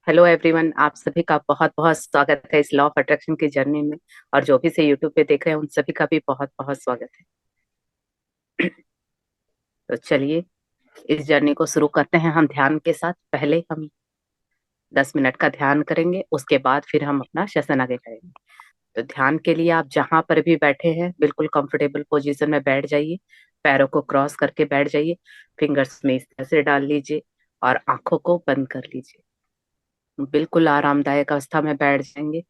Hello everyone, आप सभी का बहुत बहुत स्वागत है इस लॉ ऑफ अट्रैक्शन की जर्नी में। और जो भी से यूट्यूब पे देख रहे हैं उन सभी का भी बहुत बहुत स्वागत है। तो चलिए इस जर्नी को शुरू करते हैं हम ध्यान के साथ। पहले हम 10 मिनट का ध्यान करेंगे, उसके बाद फिर हम अपना सेशन आगे करेंगे। तो ध्यान के लिए आप जहां पर भी बैठे हैं बिल्कुल कंफर्टेबल पोजीशन में बैठ जाइए। पैरों को क्रॉस करके बैठ जाइए। फिंगर्स में इस तरह से डाल लीजिए और आंखों को बंद कर लीजिए। बिल्कुल आरामदायक अवस्था में बैठ जाएंगे।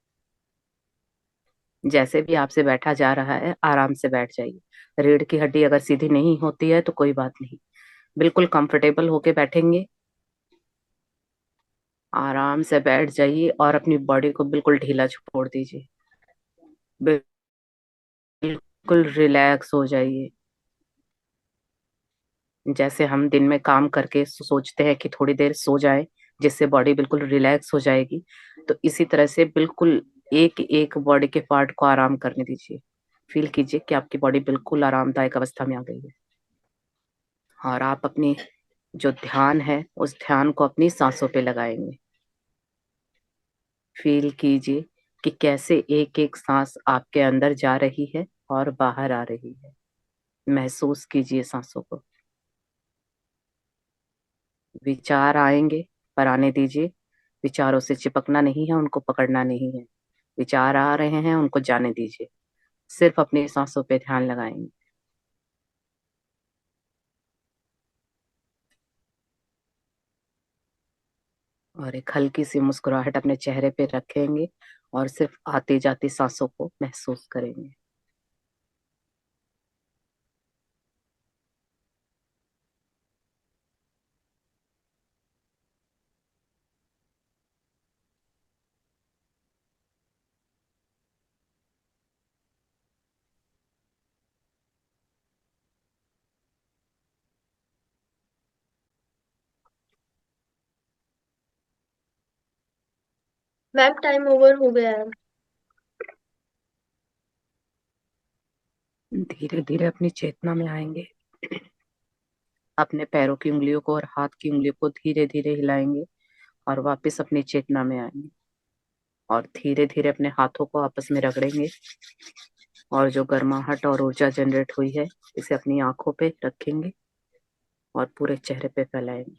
जैसे भी आपसे बैठा जा रहा है आराम से बैठ जाइए। रीढ़ की हड्डी अगर सीधी नहीं होती है तो कोई बात नहीं, बिल्कुल कंफर्टेबल होके बैठेंगे। आराम से बैठ जाइए और अपनी बॉडी को बिल्कुल ढीला छोड़ दीजिए। बिल्कुल रिलैक्स हो जाइए। जैसे हम दिन में काम करके सोचते हैं कि थोड़ी देर सो जाए जिससे बॉडी बिल्कुल रिलैक्स हो जाएगी, तो इसी तरह से बिल्कुल एक एक बॉडी के पार्ट को आराम करने दीजिए। फील कीजिए कि आपकी बॉडी बिल्कुल आरामदायक अवस्था में आ गई है। और आप अपनी जो ध्यान है उस ध्यान को अपनी सांसों पे लगाएंगे। फील कीजिए कि कैसे एक एक सांस आपके अंदर जा रही है और बाहर आ रही है। महसूस कीजिए सांसों को। विचार आएंगे पर आने दीजिए। विचारों से चिपकना नहीं है, उनको पकड़ना नहीं है। विचार आ रहे हैं उनको जाने दीजिए। सिर्फ अपनी सांसों पे ध्यान लगाएंगे। और एक हल्की सी मुस्कुराहट अपने चेहरे पे रखेंगे और सिर्फ आती जाती सांसों को महसूस करेंगे। मैम टाइम ओवर हो गया है। धीरे धीरे अपनी चेतना में आएंगे। अपने पैरों की उंगलियों को और हाथ की उंगलियों को धीरे धीरे हिलाएंगे और वापस अपनी चेतना में आएंगे। और धीरे धीरे अपने हाथों को आपस में रगड़ेंगे और जो गर्माहट और ऊर्जा जनरेट हुई है इसे अपनी आंखों पे रखेंगे और पूरे चेहरे पे फैलाएंगे।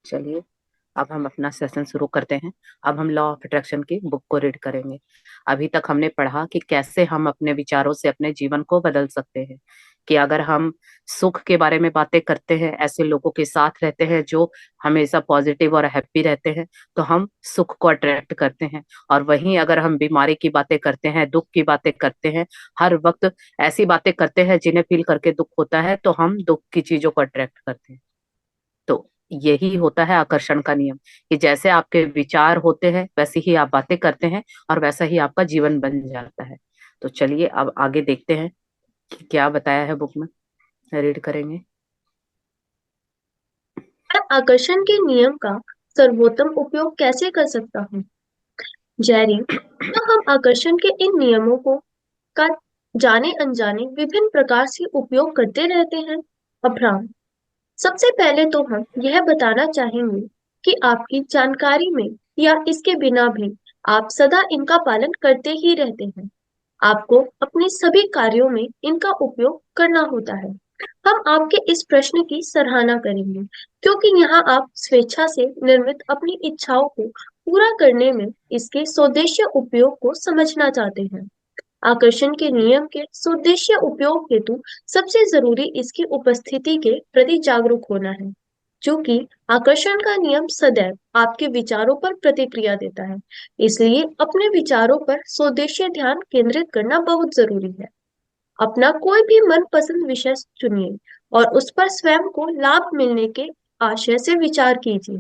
चलिए अब हम अपना सेशन शुरू करते हैं। अब हम लॉ ऑफ अट्रैक्शन की बुक को रीड करेंगे। अभी तक हमने पढ़ा कि कैसे हम अपने विचारों से अपने जीवन को बदल सकते हैं। कि अगर हम सुख के बारे में बातें करते हैं, ऐसे लोगों के साथ रहते हैं जो हमेशा पॉजिटिव और हैप्पी रहते हैं, तो हम सुख को अट्रैक्ट करते हैं। और वहीं अगर हम बीमारी की बातें करते हैं, दुख की बातें करते हैं, हर वक्त ऐसी बातें करते हैं जिन्हें फील करके दुख होता है, तो हम दुख की चीजों को अट्रैक्ट करते हैं। तो यही होता है आकर्षण का नियम, कि जैसे आपके विचार होते हैं वैसे ही आप बातें करते हैं और वैसा ही आपका जीवन बन जाता है। तो चलिए अब आगे देखते हैं कि क्या बताया है बुक में। रीड करेंगे। मैं आकर्षण के नियम का सर्वोत्तम उपयोग कैसे कर सकता हूँ? जेरी, तो हम आकर्षण के इन नियमों को का जाने अनजाने विभिन्न प्रकार से उपयोग करते रहते हैं। अब्राम, सबसे पहले तो हम यह बताना चाहेंगे कि आपकी जानकारी में या इसके बिना भी आप सदा इनका पालन करते ही रहते हैं। आपको अपने सभी कार्यों में इनका उपयोग करना होता है। हम आपके इस प्रश्न की सराहना करेंगे क्योंकि यहाँ आप स्वेच्छा से निर्मित अपनी इच्छाओं को पूरा करने में इसके स्वदेशी उपयोग को समझना चाहते हैं। आकर्षण के नियम के स्वदेशी उपयोग हेतु सबसे जरूरी इसकी उपस्थिति के प्रति जागरूक होना है। चूंकि आकर्षण का नियम सदैव आपके विचारों पर प्रतिक्रिया देता है, इसलिए अपने विचारों पर स्वदेशी ध्यान केंद्रित करना बहुत जरूरी है। अपना कोई भी मनपसंद विषय चुनिए और उस पर स्वयं को लाभ मिलने के आशय से विचार कीजिए।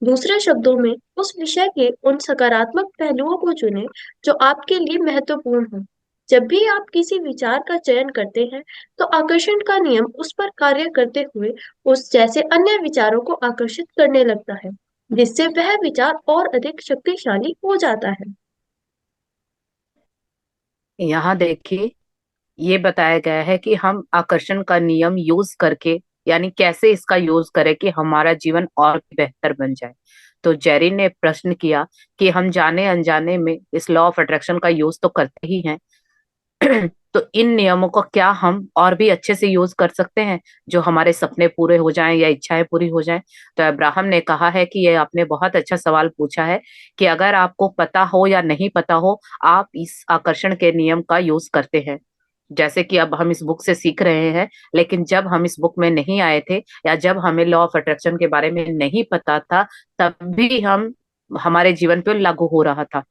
दूसरे शब्दों में उस विषय के उन सकारात्मक पहलुओं को चुनें जो आपके लिए महत्वपूर्ण हो। जब भी आप किसी विचार का चयन करते हैं, तो आकर्षण का नियम उस पर कार्य करते हुए उस जैसे अन्य विचारों को आकर्षित करने लगता है, जिससे वह विचार और अधिक शक्तिशाली हो जाता है। यहाँ देखिए, ये बताया गया है कि हम आकर्षण का नियम यूज करके, यानी कैसे इसका यूज करें कि हमारा जीवन और भी बेहतर बन जाए। तो जेरी ने प्रश्न किया कि हम जाने अनजाने में इस लॉ ऑफ अट्रैक्शन का यूज तो करते ही हैं। तो इन नियमों को क्या हम और भी अच्छे से यूज कर सकते हैं, जो हमारे सपने पूरे हो जाएं या इच्छाएं पूरी हो जाएं? तो अब्राहम ने कहा है कि ये आपने बहुत अच्छा सवाल पूछा है, कि अगर आपको पता हो या नहीं पता हो, आप इस आकर्षण के नियम का यूज करते हैं। जैसे कि अब हम इस बुक से सीख रहे हैं, लेकिन जब हम इस बुक में नहीं आए थे, या जब हमें लॉ ऑफ अट्रैक्शन के बारे में नहीं पता था, तब भी हम हमारे जीवन पे लागू हो रहा था।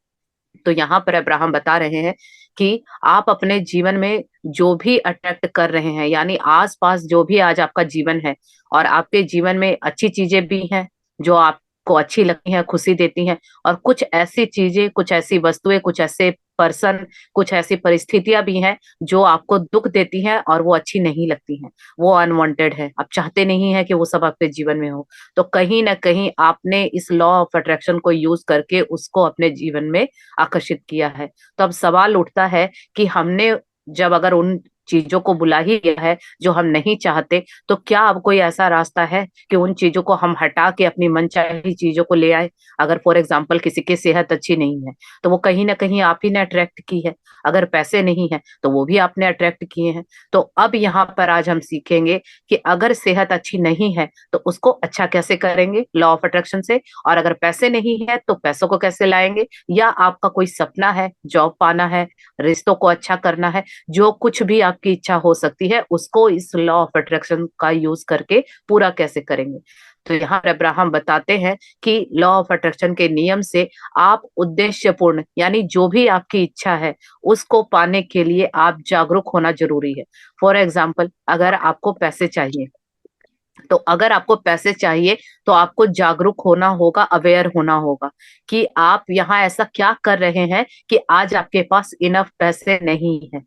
तो यहाँ पर अब्राहम बता रहे हैं कि आप अपने जीवन में जो भी अट्रैक्ट कर रहे हैं, यानी आसपास जो भी आज आपका जीवन है, और आपके जीवन में अच्छी चीजें भी हैं जो आपको अच्छी लगती हैं, खुशी देती हैं, और कुछ ऐसी चीजें, कुछ ऐसी वस्तुएं, कुछ ऐसे पर्सन, कुछ ऐसी परिस्थितियां भी हैं जो आपको दुख देती हैं और वो अच्छी नहीं लगती हैं। वो अनवांटेड है, आप चाहते नहीं है कि वो सब आपके जीवन में हो। तो कहीं ना कहीं आपने इस लॉ ऑफ अट्रैक्शन को यूज करके उसको अपने जीवन में आकर्षित किया है। तो अब सवाल उठता है कि हमने जब अगर उन चीजों को बुला ही लिया है जो हम नहीं चाहते, तो क्या अब कोई ऐसा रास्ता है कि उन चीजों को हम हटा के अपनी मनचाही चीजों को ले आए? अगर फॉर एग्जाम्पल किसी की सेहत अच्छी नहीं है, तो वो कहीं ना कहीं आप ही ने अट्रैक्ट की है। अगर पैसे नहीं है, तो वो भी आपने अट्रैक्ट किए हैं। तो अब यहाँ पर आज हम सीखेंगे कि अगर सेहत अच्छी नहीं है, तो उसको अच्छा कैसे करेंगे लॉ ऑफ अट्रैक्शन से। और अगर पैसे नहीं है, तो पैसों को कैसे लाएंगे। या आपका कोई सपना है, जॉब पाना है, रिश्तों को अच्छा करना है, जो कुछ भी आपकी इच्छा हो सकती है, उसको इस लॉ ऑफ अट्रैक्शन का यूज करके पूरा कैसे करेंगे। तो यहाँ पर अब्राहम बताते हैं कि लॉ ऑफ अट्रैक्शन के नियम से आप उद्देश्यपूर्ण, यानी जो भी आपकी इच्छा है, उसको पाने के लिए आप जागरूक होना जरूरी है। फॉर एग्जाम्पल, अगर आपको पैसे चाहिए, तो अगर आपको पैसे चाहिए, तो आपको जागरूक होना होगा, अवेयर होना होगा कि आप यहाँ ऐसा क्या कर रहे हैं कि आज आपके पास इनफ पैसे नहीं है।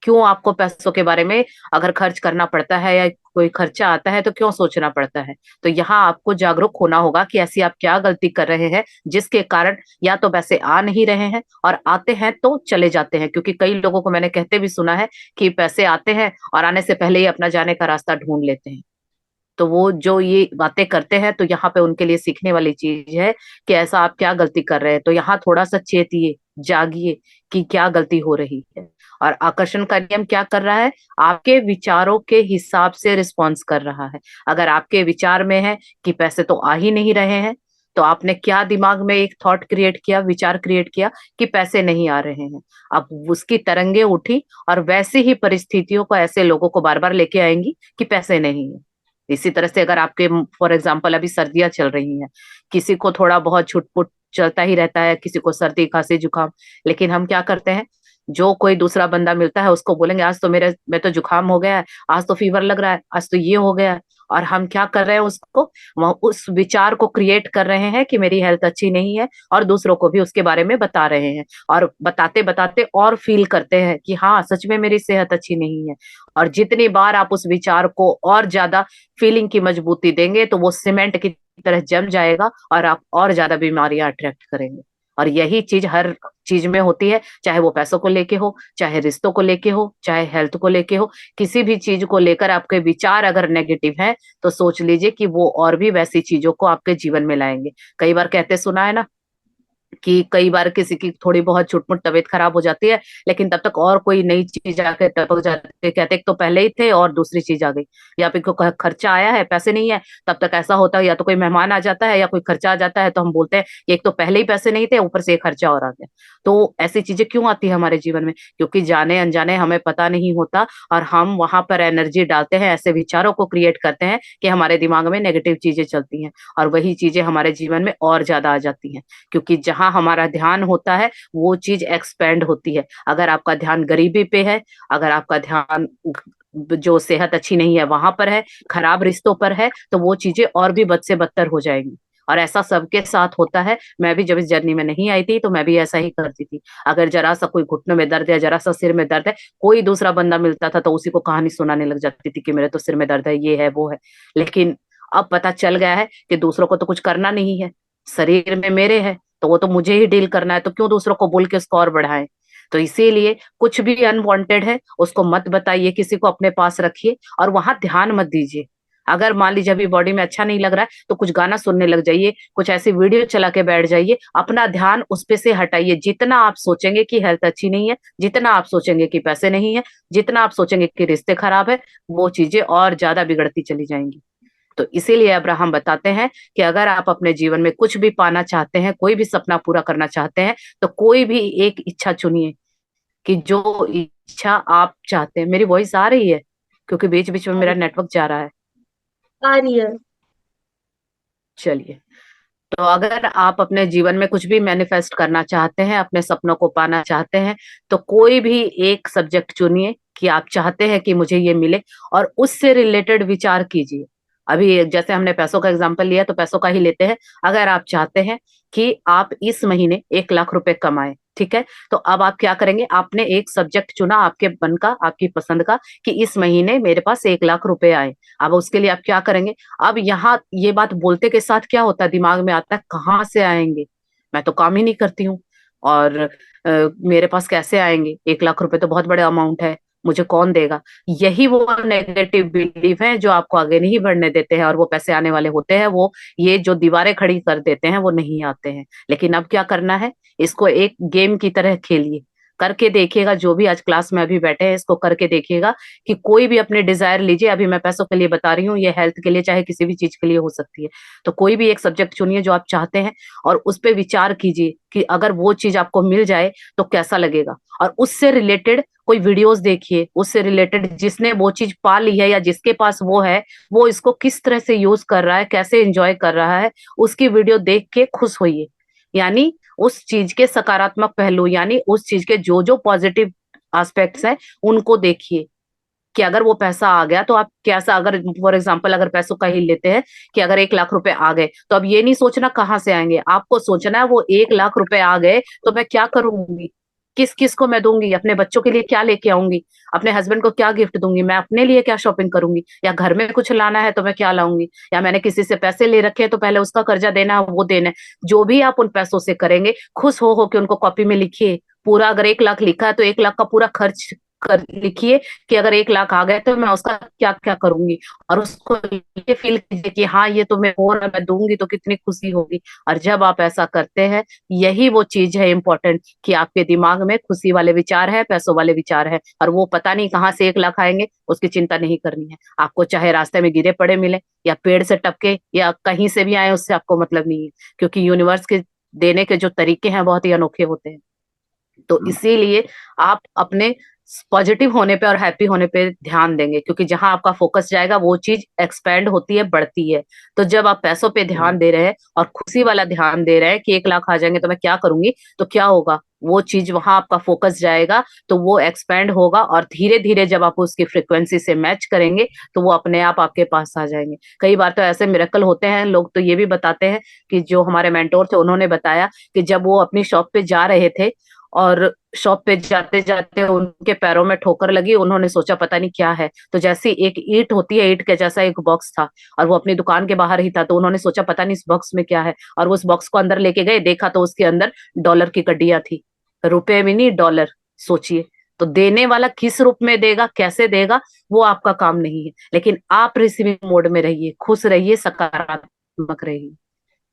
क्यों आपको पैसों के बारे में अगर खर्च करना पड़ता है या कोई खर्चा आता है, तो क्यों सोचना पड़ता है? तो यहाँ आपको जागरूक होना होगा कि ऐसी आप क्या गलती कर रहे हैं जिसके कारण या तो पैसे आ नहीं रहे हैं, और आते हैं तो चले जाते हैं। क्योंकि कई लोगों को मैंने कहते भी सुना है कि पैसे आते हैं और आने से पहले ही अपना जाने का रास्ता ढूंढ लेते हैं। तो वो जो ये बातें करते हैं, तो यहाँ पे उनके लिए सीखने वाली चीज है कि ऐसा आप क्या गलती कर रहे हैं। तो यहाँ थोड़ा सा चेतिए, जागिए कि क्या गलती हो रही है। और आकर्षण का नियम क्या कर रहा है? आपके विचारों के हिसाब से रिस्पॉन्स कर रहा है। अगर आपके विचार में है कि पैसे तो आ ही नहीं रहे हैं, तो आपने क्या दिमाग में एक थॉट क्रिएट किया, विचार क्रिएट किया कि पैसे नहीं आ रहे हैं। अब उसकी तरंगे उठी, और वैसी ही परिस्थितियों को ऐसे लोगों को बार बार लेके आएंगी कि पैसे नहीं है। इसी तरह से अगर आपके, फॉर एग्जाम्पल, अभी सर्दियां चल रही हैं, किसी को थोड़ा बहुत छुटपुट चलता ही रहता है, किसी को सर्दी खांसी जुकाम, लेकिन हम क्या करते हैं, जो कोई दूसरा बंदा मिलता है उसको बोलेंगे आज तो मेरे में तो जुकाम हो गया है, आज तो फीवर लग रहा है, आज तो ये हो गया है। और हम क्या कर रहे हैं, उसको उस विचार को क्रिएट कर रहे हैं कि मेरी हेल्थ अच्छी नहीं है, और दूसरों को भी उसके बारे में बता रहे हैं। और बताते बताते और फील करते हैं कि हाँ, सच में मेरी सेहत अच्छी नहीं है। और जितनी बार आप उस विचार को और ज्यादा फीलिंग की मजबूती देंगे, तो वो सीमेंट की तरह जम जाएगा, और आप और ज्यादा बीमारियां अट्रैक्ट करेंगे। और यही चीज हर चीज में होती है, चाहे वो पैसों को लेके हो, चाहे रिश्तों को लेके हो, चाहे हेल्थ को लेके हो। किसी भी चीज को लेकर आपके विचार अगर नेगेटिव हैं, तो सोच लीजिए कि वो और भी वैसी चीजों को आपके जीवन में लाएंगे। कई बार कहते सुना है ना कि कई बार किसी की थोड़ी बहुत छुटमुट तबीयत खराब हो जाती है, लेकिन तब तक और कोई नई चीज आके टपक जाती है, कहते एक तो पहले ही थे और दूसरी चीज आ गई। या फिर कोई खर्चा आया है, पैसे नहीं है, तब तक ऐसा होता है या तो कोई मेहमान आ जाता है या कोई खर्चा आ जाता है, तो हम बोलते हैं कि एक तो पहले ही पैसे नहीं थे, ऊपर से एक खर्चा और आ गया। तो ऐसी चीजें क्यों आती है हमारे जीवन में? क्योंकि जाने अनजाने हमें पता नहीं होता, और हम वहां पर एनर्जी डालते हैं, ऐसे विचारों को क्रिएट करते हैं कि हमारे दिमाग में नेगेटिव चीजें चलती हैं, और वही चीजें हमारे जीवन में और ज्यादा आ जाती हैं। क्योंकि जहां हमारा ध्यान होता है, वो चीज एक्सपेंड होती है। अगर आपका ध्यान गरीबी पे है, अगर आपका ध्यान जो सेहत अच्छी नहीं है वहां पर है, खराब रिश्तों पर है, तो वो चीजें और भी बद से बदतर हो जाएंगी। और ऐसा सबके साथ होता है। मैं भी जब इस जर्नी में नहीं आई थी तो मैं भी ऐसा ही करती थी। अगर जरा सा कोई घुटने में दर्द है, जरा सा सिर में दर्द है, कोई दूसरा बंदा मिलता था तो उसी को कहानी सुनाने लग जाती थी कि मेरे तो सिर में दर्द है, ये है वो है। लेकिन अब पता चल गया है कि दूसरों को तो कुछ करना नहीं है, शरीर में मेरे है तो वो तो मुझे ही डील करना है, तो क्यों दूसरों को बोल के उसको और बढ़ाएं। तो इसीलिए कुछ भी अनवांटेड है उसको मत बताइए, किसी को अपने पास रखिए और वहां ध्यान मत दीजिए। अगर मान लीजिए अभी बॉडी में अच्छा नहीं लग रहा है तो कुछ गाना सुनने लग जाइए, कुछ ऐसी वीडियो चला के बैठ जाइए, अपना ध्यान उस पे से हटाइए। जितना आप सोचेंगे कि हेल्थ अच्छी नहीं है, जितना आप सोचेंगे कि पैसे नहीं है, जितना आप सोचेंगे कि रिश्ते खराब है, वो चीजें और ज्यादा बिगड़ती चली जाएंगी। तो इसीलिए अब्राहम बताते हैं कि अगर आप अपने जीवन में कुछ भी पाना चाहते हैं, कोई भी सपना पूरा करना चाहते हैं, तो कोई भी एक इच्छा चुनिए कि जो इच्छा आप चाहते हैं। मेरी वॉइस आ रही है? क्योंकि बीच बीच में आ मेरा रही नेटवर्क जा रहा है। आ रही है। चलिए, तो अगर आप अपने जीवन में कुछ भी मैनिफेस्ट करना चाहते हैं, अपने सपनों को पाना चाहते हैं, तो कोई भी एक सब्जेक्ट चुनिए कि आप चाहते हैं कि मुझे ये मिले, और उससे रिलेटेड विचार कीजिए। अभी जैसे हमने पैसों का एग्जांपल लिया तो पैसों का ही लेते हैं। अगर आप चाहते हैं कि आप इस महीने 1 लाख रुपए कमाएं, ठीक है, तो अब आप क्या करेंगे? आपने एक सब्जेक्ट चुना आपके मन का, आपकी पसंद का, कि इस महीने मेरे पास 1 लाख रुपए आए। अब उसके लिए आप क्या करेंगे? अब यहाँ ये बात बोलते के साथ क्या होता है, दिमाग में आता है कहाँ से आएंगे, मैं तो काम ही नहीं करती हूँ, और मेरे पास कैसे आएंगे? 1 लाख रुपए तो बहुत बड़ा अमाउंट है, मुझे कौन देगा? यही वो नेगेटिव बिलीफ है जो आपको आगे नहीं बढ़ने देते हैं, और वो पैसे आने वाले होते हैं, वो ये जो दीवारें खड़ी कर देते हैं वो नहीं आते हैं। लेकिन अब क्या करना है? इसको एक गेम की तरह खेलिए, करके देखिएगा। जो भी आज क्लास में अभी बैठे हैं इसको करके देखिएगा कि कोई भी अपने डिजायर लीजिए। अभी मैं पैसों के लिए बता रही हूँ, ये हेल्थ के लिए चाहे किसी भी चीज के लिए हो सकती है। तो कोई भी एक सब्जेक्ट चुनिए जो आप चाहते हैं, और उस पर विचार कीजिए कि अगर वो चीज आपको मिल जाए तो कैसा लगेगा। और उससे रिलेटेड कोई वीडियोस देखिए, उससे रिलेटेड जिसने वो चीज पा ली है या जिसके पास वो है, वो इसको किस तरह से यूज कर रहा है, कैसे एंजॉय कर रहा है, उसकी वीडियो देख के खुश होइए। यानी उस चीज के सकारात्मक पहलू, यानी उस चीज के जो जो पॉजिटिव एस्पेक्ट्स हैं उनको देखिए, कि अगर वो पैसा आ गया तो आप कैसा, अगर फॉर एग्जाम्पल अगर पैसों का ही लेते हैं कि अगर 1 लाख रुपए आ गए, तो अब ये नहीं सोचना कहाँ से आएंगे, आपको सोचना है वो 1 लाख रुपए आ गए तो मैं क्या करूंगी, किस किस को मैं दूंगी, अपने बच्चों के लिए क्या लेके आऊंगी, अपने हस्बैंड को क्या गिफ्ट दूंगी, मैं अपने लिए क्या शॉपिंग करूंगी, या घर में कुछ लाना है तो मैं क्या लाऊंगी, या मैंने किसी से पैसे ले रखे हैं तो पहले उसका कर्जा देना है वो देना है। जो भी आप उन पैसों से करेंगे, खुश हो के उनको कॉपी में लिखिए। पूरा अगर 1 लाख लिखा है तो 1 लाख का पूरा खर्च कर लिखिए, कि अगर 1 लाख आ गए तो मैं उसका क्या क्या करूंगी, और उसको ये फील कीजिए कि हाँ ये तो मैं हो रहा, मैं दूंगी तो कितनी खुशी होगी। और जब आप ऐसा करते हैं, यही वो चीज है इंपॉर्टेंट, कि आपके दिमाग में खुशी वाले विचार है, पैसों वाले विचार है, और वो पता नहीं कहाँ से 1 लाख आएंगे उसकी चिंता नहीं करनी है आपको। चाहे रास्ते में गिरे पड़े मिले, या पेड़ से टपके, या कहीं से भी आए, उससे आपको मतलब नहीं है, क्योंकि यूनिवर्स के देने के जो तरीके हैं बहुत ही अनोखे होते हैं। तो इसीलिए आप अपने पॉजिटिव होने पे और हैप्पी होने पे ध्यान देंगे, क्योंकि जहां आपका फोकस जाएगा वो चीज एक्सपेंड होती है, बढ़ती है। तो जब आप पैसों पे ध्यान दे रहे हैं और खुशी वाला ध्यान दे रहे हैं कि 1 लाख आ जाएंगे तो मैं क्या करूंगी, तो क्या होगा, वो चीज वहां आपका फोकस जाएगा, तो वो एक्सपेंड होगा, और धीरे धीरे जब आप उसकी फ्रिक्वेंसी से मैच करेंगे तो वो अपने आप आपके पास आ जाएंगे। कई बार तो ऐसे मिरेकल होते हैं, लोग तो ये भी बताते हैं कि जो हमारे मेंटोर थे उन्होंने बताया कि जब वो अपनी शॉप पे जा रहे थे, और शॉप पे जाते जाते उनके पैरों में ठोकर लगी, उन्होंने सोचा पता नहीं क्या है, तो जैसी एक ईंट होती है, ईंट के जैसा एक बॉक्स था, और वो अपनी दुकान के बाहर ही था, तो उन्होंने सोचा पता नहीं इस बॉक्स में क्या है, और वो उस बॉक्स को अंदर लेके गए, देखा तो उसके अंदर डॉलर की कड्डियां थी, रुपए भी नहीं, डॉलर। सोचिए, तो देने वाला किस रूप में देगा, कैसे देगा, वो आपका काम नहीं है, लेकिन आप रिसीविंग मोड में रहिए, खुश रहिए, सकारात्मक रहिए।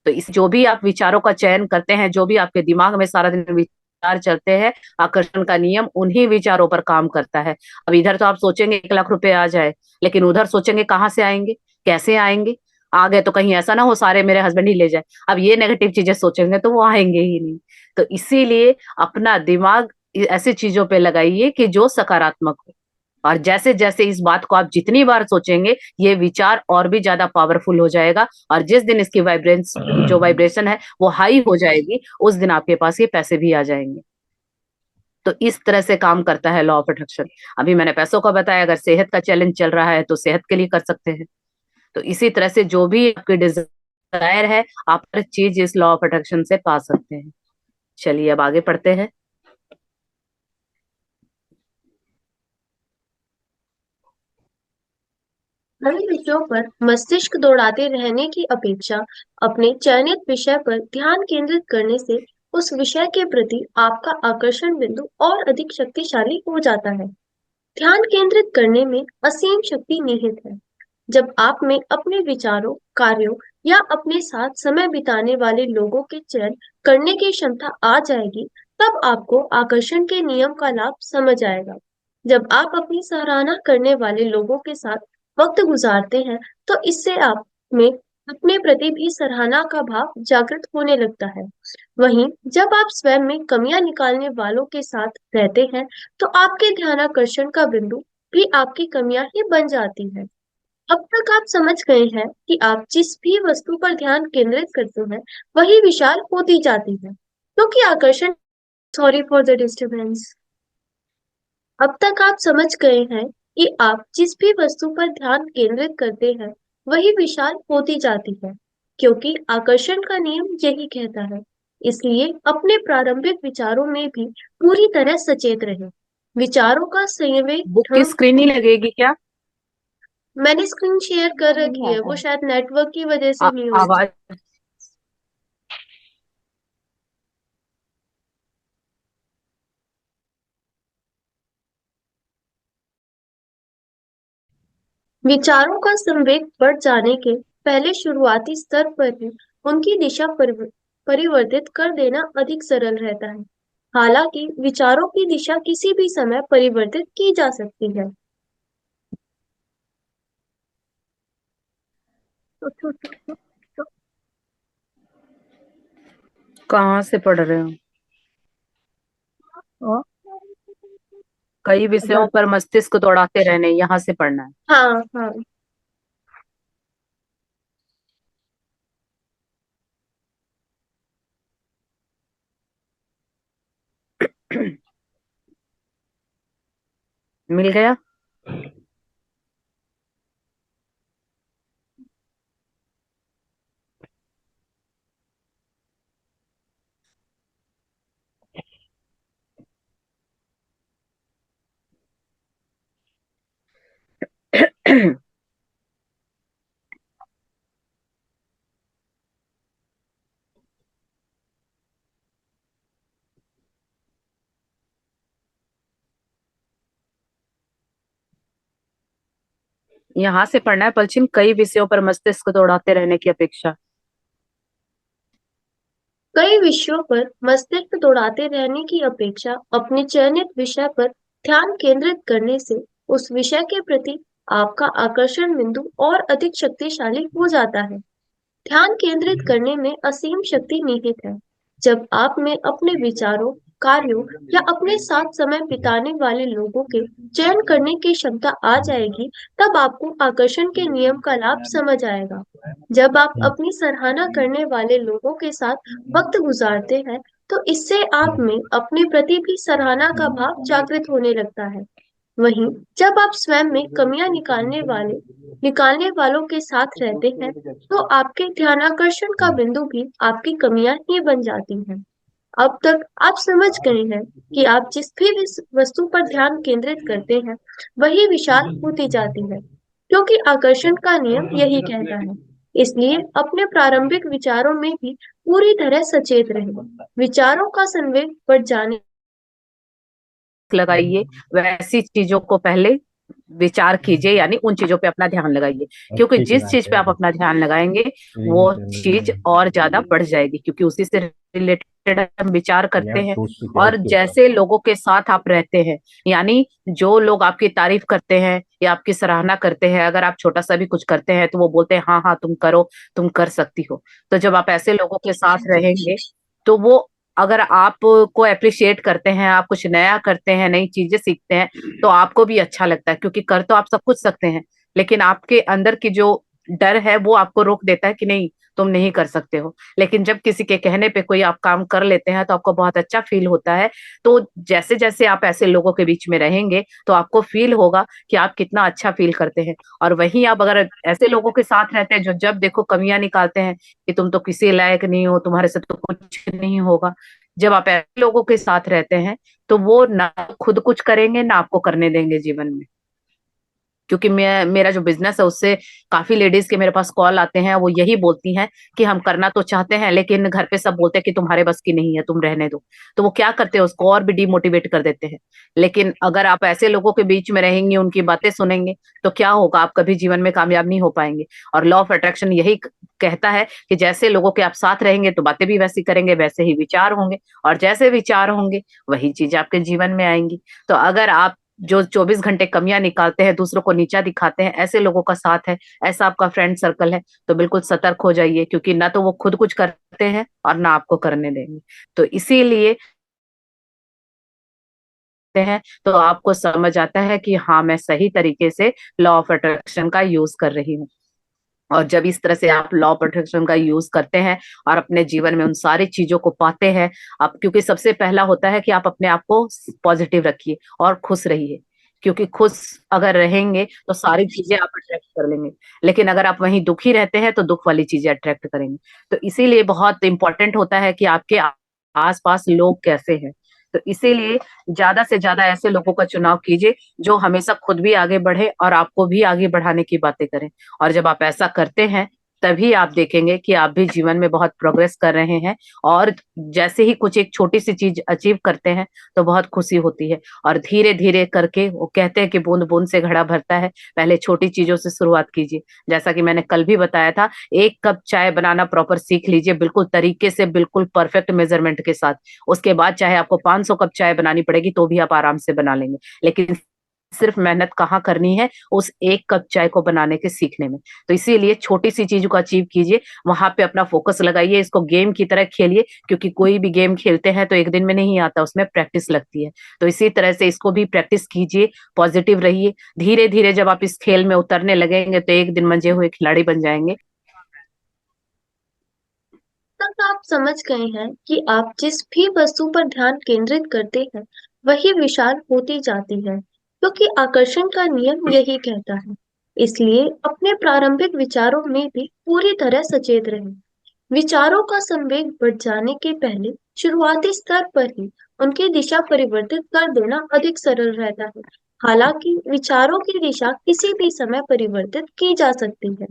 तो इस जो भी आप विचारों का चयन करते हैं, जो भी आपके दिमाग में सारा दिन विचार चलते हैं, आकर्षण का नियम उन्हीं विचारों पर काम करता है। अब इधर तो आप सोचेंगे 1 लाख रुपए आ जाए, लेकिन उधर सोचेंगे कहाँ से आएंगे, कैसे आएंगे, आ गए तो कहीं ऐसा ना हो सारे मेरे हस्बैंड ही ले जाए, अब ये नेगेटिव चीजें सोचेंगे तो वो आएंगे ही नहीं। तो इसीलिए अपना दिमाग ऐसी चीजों पे लगाइए कि जो सकारात्मक हो, और जैसे जैसे इस बात को आप जितनी बार सोचेंगे, ये विचार और भी ज्यादा पावरफुल हो जाएगा, और जिस दिन इसकी वाइब्रेंस जो वाइब्रेशन है वो हाई हो जाएगी, उस दिन आपके पास ये पैसे भी आ जाएंगे। तो इस तरह से काम करता है लॉ ऑफ अट्रैक्शन। अभी मैंने पैसों का बताया, अगर सेहत का चैलेंज चल रहा है तो सेहत के लिए कर सकते हैं। तो इसी तरह से जो भी आपके डिजायर जाहिर है आप हर चीज इस लॉ ऑफ अट्रैक्शन से पा सकते हैं। चलिए अब आगे पढ़ते हैं। अन्य विषयों पर मस्तिष्क दौड़ाते रहने की अपेक्षा अपने चयनित विषय पर ध्यान केंद्रित करने से उस विषय के प्रति आपका आकर्षण बिंदु और अधिक शक्तिशाली हो जाता है। ध्यान केंद्रित करने में असीम शक्ति निहित है। जब आप में अपने विचारों, कार्यों या अपने साथ समय बिताने वाले लोगों के चयन करने की क्षमता आ जाएगी, तब आपको आकर्षण के नियम का लाभ समझ आएगा। जब आप अपनी सराहना करने वाले लोगों के साथ वक्त गुजारते हैं, तो इससे आप में अपने प्रति भी सराहना का भाव जागृत होने लगता है। वहीं जब आप स्वयं में कमियां निकालने वालों के साथ रहते हैं, तो आपके ध्यानाकर्षण का बिंदु भी आपकी कमियां ही बन जाती है। अब तक आप समझ गए हैं कि आप जिस भी वस्तु पर ध्यान केंद्रित करते हैं, वही विशाल होती जाती है, क्योंकि आकर्षण सॉरी फॉर द डिस्टरबेंस। अब तक आप समझ गए हैं कि आप जिस भी वस्तु पर ध्यान केंद्रित करते हैं, वही विशाल होती जाती है, क्योंकि आकर्षण का नियम यही कहता है। इसलिए अपने प्रारंभिक विचारों में भी पूरी तरह सचेत रहें। विचारों का संवेग बुक की ढंग स्क्रीन नहीं लगेगी क्या? मैंने स्क्रीन शेयर कर नहीं रखी है, आता वो है। शायद नेटवर्क की वजह से नहीं हो रही। आवाज। विचारों का संवेग बढ़ जाने के पहले शुरुआती स्तर पर ही उनकी दिशा परिवर्तित कर देना अधिक सरल रहता है। हालांकि विचारों की दिशा किसी भी समय परिवर्तित की जा सकती है। कहाँ से पढ़ रहे हो? कई विषयों पर मस्तिष्क दौड़ाते रहने, यहाँ से पढ़ना हाँ हाँ। है। मिल गया। यहाँ से पढ़ना है पलचिन, कई विषयों पर मस्तिष्क दौड़ाते रहने की अपेक्षा। कई विषयों पर मस्तिष्क दौड़ाते रहने की अपेक्षा अपने चयनित विषय पर ध्यान केंद्रित करने से उस विषय के प्रति आपका आकर्षण बिंदु और अधिक शक्तिशाली हो जाता है। ध्यान केंद्रित करने में असीम शक्ति निहित है। जब आप में अपने विचारों, कार्यों या अपने साथ समय बिताने वाले लोगों के चयन करने की क्षमता आ जाएगी, तब आपको आकर्षण के नियम का लाभ समझ आएगा। जब आप अपनी सराहना करने वाले लोगों के साथ वक्त गुजारते हैं, तो इससे आप में अपने प्रति भी सराहना का भाव जागृत होने लगता है। वहीं जब आप स्वयं में कमियां निकालने वालों के साथ रहते हैं, तो आपके ध्यानाकर्षण का बिंदु भी आपकी कमियां ही बन जाती हैं। अब तक आप समझ गए हैं कि आप जिस भी वस्तु पर ध्यान केंद्रित करते हैं, वही विशाल होती जाती है, क्योंकि आकर्षण का नियम यही कहता है। इसलिए अपने प्रारंभिक विचारों में भी पूरी तरह सचेत रहें। विचारों का संवेग बढ़ जाने लगाइए, वैसी चीजों को पहले विचार कीजिए, यानी उन चीजों पे अपना ध्यान लगाइए, क्योंकि जिस चीज पे आप अपना ध्यान लगाएंगे वो चीज और ज्यादा बढ़ जाएगी, क्योंकि उसी से रिलेटेड हम विचार करते हैं। और जैसे लोगों के साथ आप रहते हैं, यानी जो लोग आपकी तारीफ करते हैं या आपकी सराहना करते हैं, अगर आप छोटा सा भी कुछ करते हैं तो वो बोलते हैं हाँ हाँ तुम करो, तुम कर सकती हो। तो जब आप ऐसे लोगों के साथ रहेंगे तो वो, अगर आपको अप्रिशिएट करते हैं, आप कुछ नया करते हैं, नई चीजें सीखते हैं, तो आपको भी अच्छा लगता है, क्योंकि कर तो आप सब कुछ सकते हैं, लेकिन आपके अंदर की जो डर है वो आपको रोक देता है कि नहीं तुम नहीं कर सकते हो। लेकिन जब किसी के कहने पे कोई आप काम कर लेते हैं तो आपको बहुत अच्छा फील होता है। तो जैसे जैसे आप ऐसे लोगों के बीच में रहेंगे तो आपको फील होगा कि आप कितना अच्छा फील करते हैं। और वहीं आप अगर ऐसे लोगों के साथ रहते हैं जो जब देखो कमियां निकालते हैं कि तुम तो किसी लायक नहीं हो, तुम्हारे से तो कुछ नहीं होगा, जब आप ऐसे लोगों के साथ रहते हैं तो वो ना खुद कुछ करेंगे ना आपको करने देंगे जीवन में। क्योंकि मैं मेरा जो बिजनेस है उससे काफी लेडीज के मेरे पास कॉल आते हैं, वो यही बोलती हैं कि हम करना तो चाहते हैं लेकिन घर पे सब बोलते हैं कि तुम्हारे बस की नहीं है, तुम रहने दो। तो वो क्या करते हैं, उसको और भी डिमोटिवेट कर देते हैं। लेकिन अगर आप ऐसे लोगों के बीच में रहेंगे, उनकी बातें सुनेंगे, तो क्या होगा, आप कभी जीवन में कामयाब नहीं हो पाएंगे। और लॉ ऑफ अट्रैक्शन यही कहता है कि जैसे लोगों के आप साथ रहेंगे तो बातें भी वैसी करेंगे, वैसे ही विचार होंगे, और जैसे विचार होंगे वही चीज आपके जीवन में आएंगी। तो अगर आप जो 24 घंटे कमियां निकालते हैं, दूसरों को नीचा दिखाते हैं, ऐसे लोगों का साथ है, ऐसा आपका फ्रेंड सर्कल है, तो बिल्कुल सतर्क हो जाइए, क्योंकि ना तो वो खुद कुछ करते हैं और ना आपको करने देंगे। तो इसीलिए हैं तो आपको समझ आता है कि हाँ मैं सही तरीके से लॉ ऑफ अट्रैक्शन का यूज कर रही हूँ। और जब इस तरह से आप लॉ प्रोटेक्शन का यूज करते हैं और अपने जीवन में उन सारी चीजों को पाते हैं, आप, क्योंकि सबसे पहला होता है कि आप अपने आप को पॉजिटिव रखिए और खुश रहिए। क्योंकि खुश अगर रहेंगे तो सारी चीजें आप अट्रैक्ट कर लेंगे। लेकिन अगर आप वहीं दुखी रहते हैं तो दुख वाली चीजें अट्रैक्ट करेंगे। तो इसीलिए बहुत इंपॉर्टेंट होता है कि आपके आसपास लोग कैसे हैं। तो इसीलिए ज्यादा से ज्यादा ऐसे लोगों का चुनाव कीजिए जो हमेशा खुद भी आगे बढ़े और आपको भी आगे बढ़ाने की बातें करें। और जब आप ऐसा करते हैं तभी आप देखेंगे कि आप भी जीवन में बहुत प्रोग्रेस कर रहे हैं। और जैसे ही कुछ एक छोटी सी चीज अचीव करते हैं तो बहुत खुशी होती है। और धीरे धीरे करके, वो कहते हैं कि बूंद बूंद से घड़ा भरता है, पहले छोटी चीजों से शुरुआत कीजिए। जैसा कि मैंने कल भी बताया था, 1 कप चाय बनाना प्रॉपर सीख लीजिए, बिल्कुल तरीके से, बिल्कुल परफेक्ट मेजरमेंट के साथ। उसके बाद चाहे आपको 500 कप चाय बनानी पड़ेगी तो भी आप आराम से बना लेंगे। लेकिन सिर्फ मेहनत कहाँ करनी है, उस 1 कप चाय को बनाने के सीखने में। तो इसीलिए छोटी सी चीज को अचीव कीजिए, वहां पे अपना फोकस लगाइए, इसको गेम की तरह खेलिए। क्योंकि कोई भी गेम खेलते हैं तो एक दिन में नहीं आता, उसमें प्रैक्टिस लगती है। तो इसी तरह से इसको भी प्रैक्टिस कीजिए, पॉजिटिव रहिए। धीरे धीरे जब आप इस खेल में उतरने लगेंगे तो एक दिन मंजे हुए खिलाड़ी बन जाएंगे। तक आप समझ गए हैं कि आप जिस भी वस्तु पर ध्यान केंद्रित करते हैं वही विशाल होती जाती है, क्योंकि आकर्षण का नियम यही कहता है। इसलिए अपने प्रारंभिक विचारों में भी पूरी तरह सचेत रहें। विचारों का संवेग बढ़ जाने के पहले शुरुआती स्तर पर ही उनकी दिशा परिवर्तित कर देना अधिक सरल रहता है। हालांकि विचारों की दिशा किसी भी समय परिवर्तित की जा सकती है।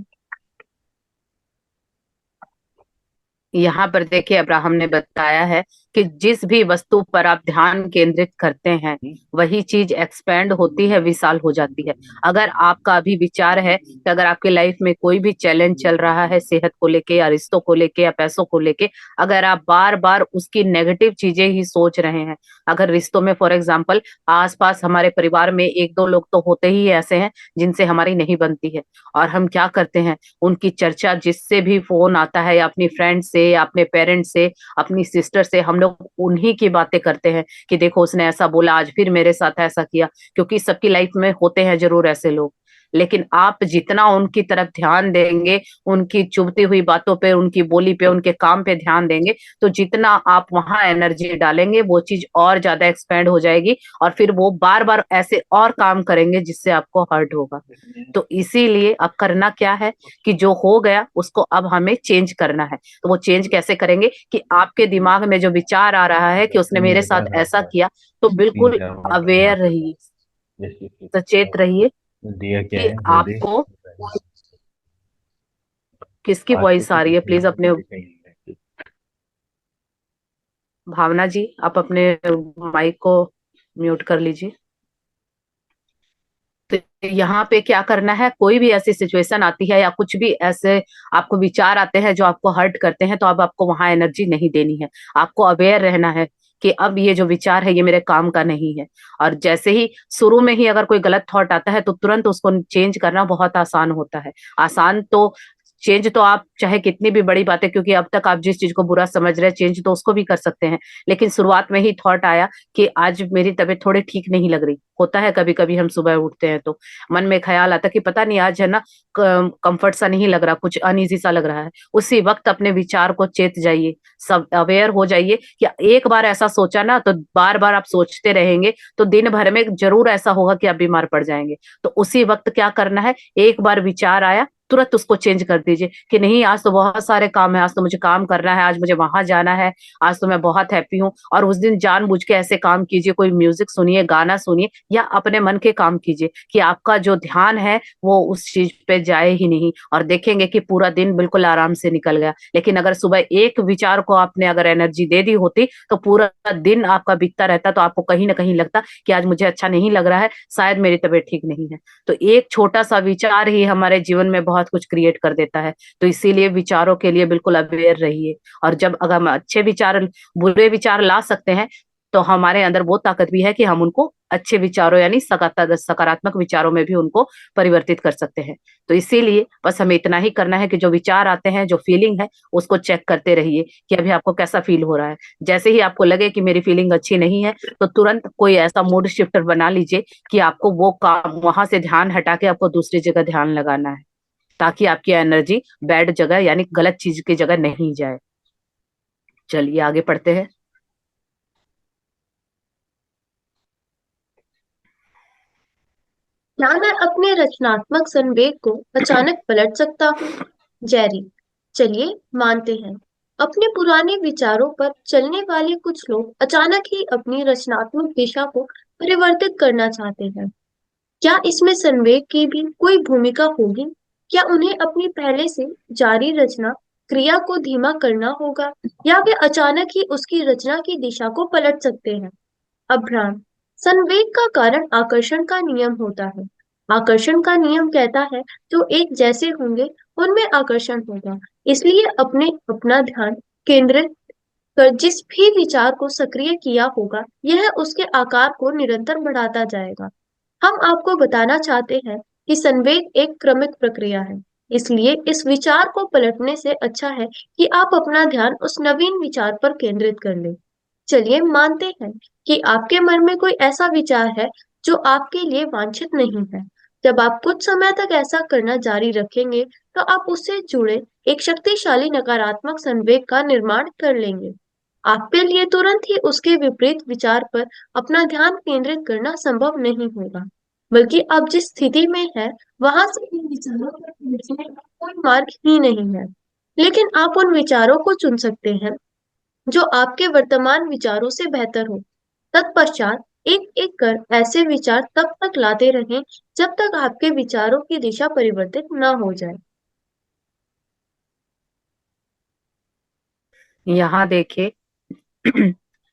यहाँ पर देखिए, अब्राहम ने बताया है कि जिस भी वस्तु पर आप ध्यान केंद्रित करते हैं वही चीज एक्सपेंड होती है, विशाल हो जाती है। अगर आपका अभी विचार है कि अगर आपके लाइफ में कोई भी चैलेंज चल रहा है, सेहत को लेके या रिश्तों को लेके या पैसों को लेके, अगर आप बार बार उसकी नेगेटिव चीजें ही सोच रहे हैं, अगर रिश्तों में फॉर एग्जाम्पल आसपास हमारे परिवार में 1-2 लोग तो होते ही ऐसे हैं जिनसे हमारी नहीं बनती है, और हम क्या करते हैं, उनकी चर्चा जिससे भी फोन आता है, या अपनी फ्रेंड से, या अपने पेरेंट्स से, अपनी सिस्टर से, हम लोग उन्हीं की बातें करते हैं कि देखो उसने ऐसा बोला, आज फिर मेरे साथ ऐसा किया। क्योंकि सबकी लाइफ में होते हैं जरूर ऐसे लोग। लेकिन आप जितना उनकी तरफ ध्यान देंगे, उनकी चुभती हुई बातों पे, उनकी बोली पे, उनके काम पे ध्यान देंगे, तो जितना आप वहां एनर्जी डालेंगे वो चीज और ज्यादा एक्सपेंड हो जाएगी। और फिर वो बार बार ऐसे और काम करेंगे जिससे आपको हर्ट होगा। तो इसीलिए अब करना क्या है कि जो हो गया उसको अब हमें चेंज करना है। तो वो चेंज कैसे करेंगे कि आपके दिमाग में जो विचार आ रहा है कि उसने मेरे साथ ऐसा किया, तो बिल्कुल अवेयर रहिए, सचेत रहिए दिया क्या कि है जल्दी। आपको किसकी आज तो वॉइस आ कुछ रही है, नहीं प्लीज है, अपने, मुझे कहीं नहीं भावना जी आप अपने माइक को म्यूट कर लीजिए। तो यहाँ पे क्या करना है, कोई भी ऐसी सिचुएशन आती है या कुछ भी ऐसे आपको विचार आते हैं जो आपको हर्ट करते हैं, तो अब आपको वहां एनर्जी नहीं देनी है। आपको अवेयर रहना है कि अब ये जो विचार है ये मेरे काम का नहीं है। और जैसे ही शुरू में ही अगर कोई गलत थॉट आता है तो तुरंत उसको चेंज करना बहुत आसान होता है। आसान तो चेंज तो आप चाहे कितनी भी बड़ी बात है, क्योंकि अब तक आप जिस चीज को बुरा समझ रहे हैं, चेंज तो उसको भी कर सकते हैं। लेकिन शुरुआत में ही थॉट आया कि आज मेरी तबीयत थोड़ी ठीक नहीं लग रही। होता है कभी कभी हम सुबह उठते हैं तो मन में ख्याल आता कि पता नहीं आज है ना, कंफर्ट सा नहीं लग रहा, कुछ अनईजी सा लग रहा है। उसी वक्त अपने विचार को चेत जाइए, सब अवेयर हो जाइए कि एक बार ऐसा सोचा ना तो बार बार आप सोचते रहेंगे तो दिन भर में जरूर ऐसा होगा कि आप बीमार पड़ जाएंगे। तो उसी वक्त क्या करना है, एक बार विचार आया तुरंत उसको चेंज कर दीजिए कि नहीं, आज तो बहुत सारे काम है, आज तो मुझे काम करना है, आज मुझे वहां जाना है, आज तो मैं बहुत हैप्पी हूँ। और उस दिन जानबूझ के ऐसे काम कीजिए, कोई म्यूजिक सुनिए, गाना सुनिए, या अपने मन के काम कीजिए कि आपका जो ध्यान है वो उस चीज पे जाए ही नहीं, और देखेंगे कि पूरा दिन बिल्कुल आराम से निकल गया। लेकिन अगर सुबह एक विचार को आपने अगर एनर्जी दे दी होती तो पूरा दिन आपका बीतता रहता, तो आपको कहीं ना कहीं लगता कि आज मुझे अच्छा नहीं लग रहा है, शायद मेरी तबीयत ठीक नहीं है। तो एक छोटा सा विचार ही हमारे जीवन में बहुत कुछ क्रिएट कर देता है। तो इसीलिए विचारों के लिए बिल्कुल अवेयर रहिए। और जब अगर हम अच्छे विचार, बुरे विचार ला सकते हैं, तो हमारे अंदर वो ताकत भी है कि हम उनको अच्छे विचारों यानी सकारात्मक विचारों में भी उनको परिवर्तित कर सकते हैं। तो इसीलिए बस हमें इतना ही करना है कि जो विचार आते हैं, जो फीलिंग है, उसको चेक करते रहिए कि अभी आपको कैसा फील हो रहा है। जैसे ही आपको लगे कि मेरी फीलिंग अच्छी नहीं है, तो तुरंत कोई ऐसा मूड शिफ्टर बना लीजिए कि आपको वो काम, वहां से ध्यान हटा के आपको दूसरी जगह ध्यान लगाना है, ताकि आपकी एनर्जी बैड जगह यानी गलत चीज की जगह नहीं जाए। चलिए आगे पढ़ते हैं। क्या मैं अपने रचनात्मक संवेग को अचानक पलट सकता हूँ? जेरी, चलिए मानते हैं, अपने पुराने विचारों पर चलने वाले कुछ लोग अचानक ही अपनी रचनात्मक दिशा को परिवर्तित करना चाहते हैं। क्या इसमें संवेग की भी कोई भूमिका होगी? क्या उन्हें अपनी पहले से जारी रचना क्रिया को धीमा करना होगा, या वे अचानक ही उसकी रचना की दिशा को पलट सकते हैं? अभ्राम, संवेग का कारण आकर्षण का नियम होता है। आकर्षण का नियम कहता है जो एक जैसे होंगे उनमें आकर्षण होगा। इसलिए अपने अपना ध्यान केंद्रित कर जिस भी विचार को सक्रिय किया होगा, यह उसके आकार को निरंतर बढ़ाता जाएगा। हम आपको बताना चाहते हैं कि संवेग एक क्रमिक प्रक्रिया है। इसलिए इस विचार को पलटने से अच्छा है कि आप अपना ध्यान उस नवीन विचार पर केंद्रित कर लें। चलिए मानते हैं कि आपके मन में कोई ऐसा विचार है जो आपके लिए वांछित नहीं है। जब आप कुछ समय तक ऐसा करना जारी रखेंगे, तो आप उससे जुड़े एक शक्तिशाली नकारात्मक संवेग का निर्माण कर लेंगे। आपके लिए तुरंत ही उसके विपरीत विचार पर अपना ध्यान केंद्रित करना संभव नहीं होगा, बल्कि आप जिस स्थिति में है वहां से इन विचारों पर पहुंचने का कोई मार्ग ही नहीं है। लेकिन आप उन विचारों को चुन सकते हैं जो आपके वर्तमान विचारों से बेहतर हो। तत्पश्चात एक एक कर ऐसे विचार तब तक लाते रहें जब तक आपके विचारों की दिशा परिवर्तित न हो जाए। यहाँ देखिए,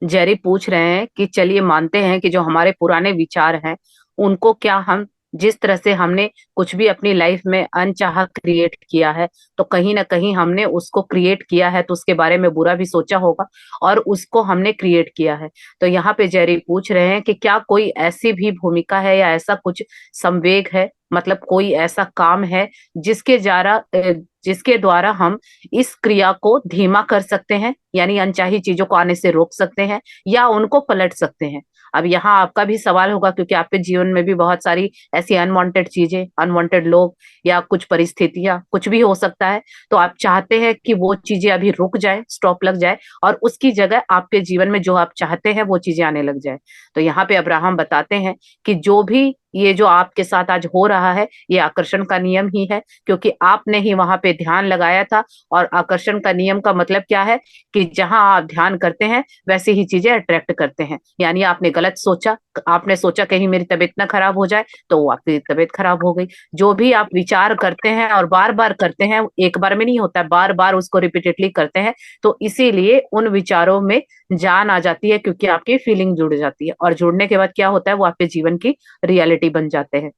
जेरी पूछ रहे हैं कि चलिए मानते हैं कि जो हमारे पुराने विचार हैं, उनको क्या हम, जिस तरह से हमने कुछ भी अपनी लाइफ में अनचाहा क्रिएट किया है, तो कहीं ना कहीं हमने उसको क्रिएट किया है तो उसके बारे में बुरा भी सोचा होगा, और उसको हमने क्रिएट किया है। तो यहाँ पे जेरी पूछ रहे हैं कि क्या कोई ऐसी भी भूमिका है या ऐसा कुछ संवेग है, मतलब कोई ऐसा काम है जिसके द्वारा हम इस क्रिया को धीमा कर सकते हैं, यानी अनचाही चीजों को आने से रोक सकते हैं, या उनको पलट सकते हैं। अब यहाँ आपका भी सवाल होगा, क्योंकि आपके जीवन में भी बहुत सारी ऐसी अनवांटेड चीजें, अनवांटेड लोग या कुछ परिस्थितियां, कुछ भी हो सकता है। तो आप चाहते हैं कि वो चीजें अभी रुक जाए, स्टॉप लग जाए, और उसकी जगह आपके जीवन में जो आप चाहते हैं वो चीजें आने लग जाए। तो यहाँ पे अब्राहम बताते हैं कि जो भी ये जो आपके साथ आज हो रहा है, ये आकर्षण का नियम ही है, क्योंकि आपने ही वहां पे ध्यान लगाया था। और आकर्षण का नियम का मतलब क्या है कि जहां आप ध्यान करते हैं वैसी ही चीजें अट्रैक्ट करते हैं। यानी आपने गलत सोचा, आपने सोचा कहीं मेरी तबीयत ना खराब हो जाए, तो वो आपकी तबीयत खराब हो गई। जो भी आप विचार करते हैं और बार बार करते हैं, एक बार में नहीं होता है, बार बार उसको रिपीटेडली करते हैं, तो इसीलिए उन विचारों में जान आ जाती है, क्योंकि आपकी फीलिंग जुड़ जाती है, और जुड़ने के बाद क्या होता है, वो आपके जीवन की रियलिटी बन जाते हैं।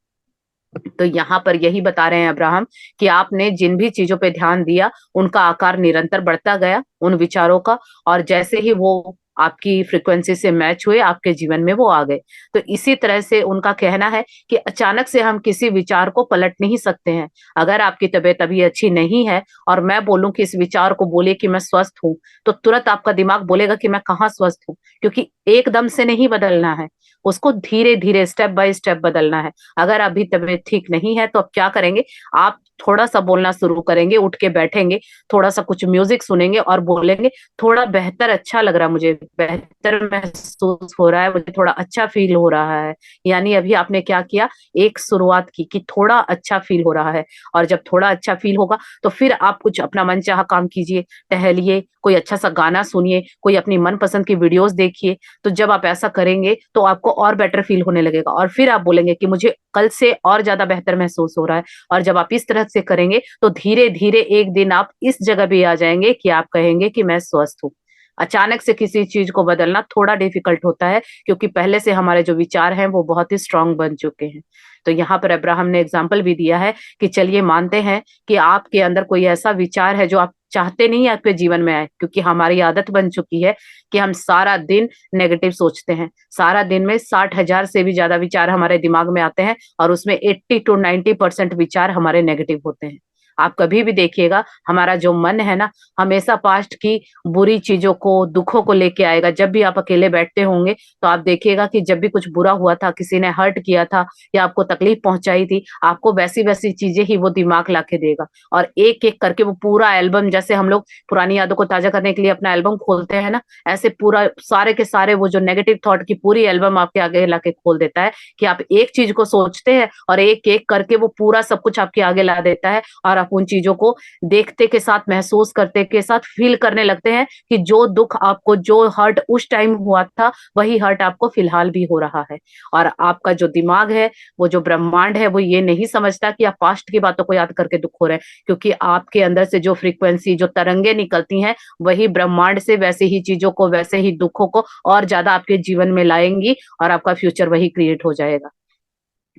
तो यहाँ पर यही बता रहे हैं अब्राहम कि आपने जिन भी चीजों पे ध्यान दिया, उनका आकार निरंतर बढ़ता गया, उन विचारों का। और जैसे ही वो आपकी फ्रिक्वेंसी से मैच हुए, आपके जीवन में वो आ गए। तो इसी तरह से उनका कहना है कि अचानक से हम किसी विचार को पलट नहीं सकते हैं। अगर आपकी तबीयत अभी अच्छी नहीं है और मैं बोलूं कि इस विचार को बोले कि मैं स्वस्थ हूं, तो तुरंत आपका दिमाग बोलेगा कि मैं कहाँ स्वस्थ हूँ, क्योंकि एकदम से नहीं बदलना है, उसको धीरे धीरे स्टेप बाय स्टेप बदलना है। अगर अभी तबीयत ठीक नहीं है तो आप क्या करेंगे, आप थोड़ा सा बोलना शुरू करेंगे, उठ के बैठेंगे, थोड़ा सा कुछ म्यूजिक सुनेंगे और बोलेंगे थोड़ा बेहतर अच्छा लग रहा है, मुझे बेहतर महसूस हो रहा है, मुझे थोड़ा अच्छा फील हो रहा है। यानी अभी आपने क्या किया, एक शुरुआत की कि थोड़ा अच्छा फील हो रहा है। और जब थोड़ा अच्छा फील होगा तो फिर आप कुछ अपना मनचाहा काम कीजिए, टहलिए, कोई अच्छा सा गाना सुनिए, कोई अपनी मनपसंद की वीडियोस देखिए। तो जब आप ऐसा करेंगे तो आपको और बेटर फील होने लगेगा और फिर आप बोलेंगे कि मुझे कल से और ज्यादा बेहतर महसूस हो रहा है। और जब आप इस तरह से करेंगे तो धीरे धीरे एक दिन आप इस जगह भी आ जाएंगे कि आप कहेंगे कि मैं स्वस्थ हूँ। अचानक से किसी चीज को बदलना थोड़ा डिफिकल्ट होता है, क्योंकि पहले से हमारे जो विचार हैं वो बहुत ही स्ट्रांग बन चुके हैं। तो यहाँ पर अब्राहम ने एग्जाम्पल भी दिया है कि चलिए मानते हैं कि आपके अंदर कोई ऐसा विचार है जो आप चाहते नहीं आपके जीवन में आए, क्योंकि हमारी आदत बन चुकी है कि हम सारा दिन नेगेटिव सोचते हैं। सारा दिन में 60,000 से भी ज्यादा विचार हमारे दिमाग में आते हैं और उसमें 80 to 90% विचार हमारे नेगेटिव होते हैं। आप कभी भी देखिएगा, हमारा जो मन है ना, हमेशा पास्ट की बुरी चीजों को, दुखों को लेके आएगा। जब भी आप अकेले बैठते होंगे तो आप देखिएगा कि जब भी कुछ बुरा हुआ था, किसी ने हर्ट किया था या आपको तकलीफ पहुंचाई थी, आपको वैसी वैसी चीजें ही वो दिमाग लाके देगा। और एक एक करके वो पूरा एल्बम, जैसे हम लोग पुरानी यादों को ताजा करने के लिए अपना एल्बम खोलते हैं ना, ऐसे पूरा सारे के सारे वो जो नेगेटिव थॉट की पूरी एल्बम आपके आगे लाके खोल देता है कि आप एक चीज को सोचते हैं और एक एक करके वो पूरा सब कुछ आपके आगे ला देता है। और आप उन चीजों को देखते के साथ, महसूस करते के साथ फील करने लगते हैं कि जो दुख आपको, जो हर्ट उस टाइम हुआ था, वही हर्ट आपको फिलहाल भी हो रहा है। और आपका जो दिमाग है, वो जो ब्रह्मांड है, वो ये नहीं समझता कि आप पास्ट की बातों को याद करके दुख हो रहे हैं, क्योंकि आपके अंदर से जो फ्रीक्वेंसी, जो तरंगे निकलती हैं, वही ब्रह्मांड से वैसे ही चीजों को, वैसे ही दुखों को और ज्यादा आपके जीवन में लाएंगी और आपका फ्यूचर वही क्रिएट हो जाएगा।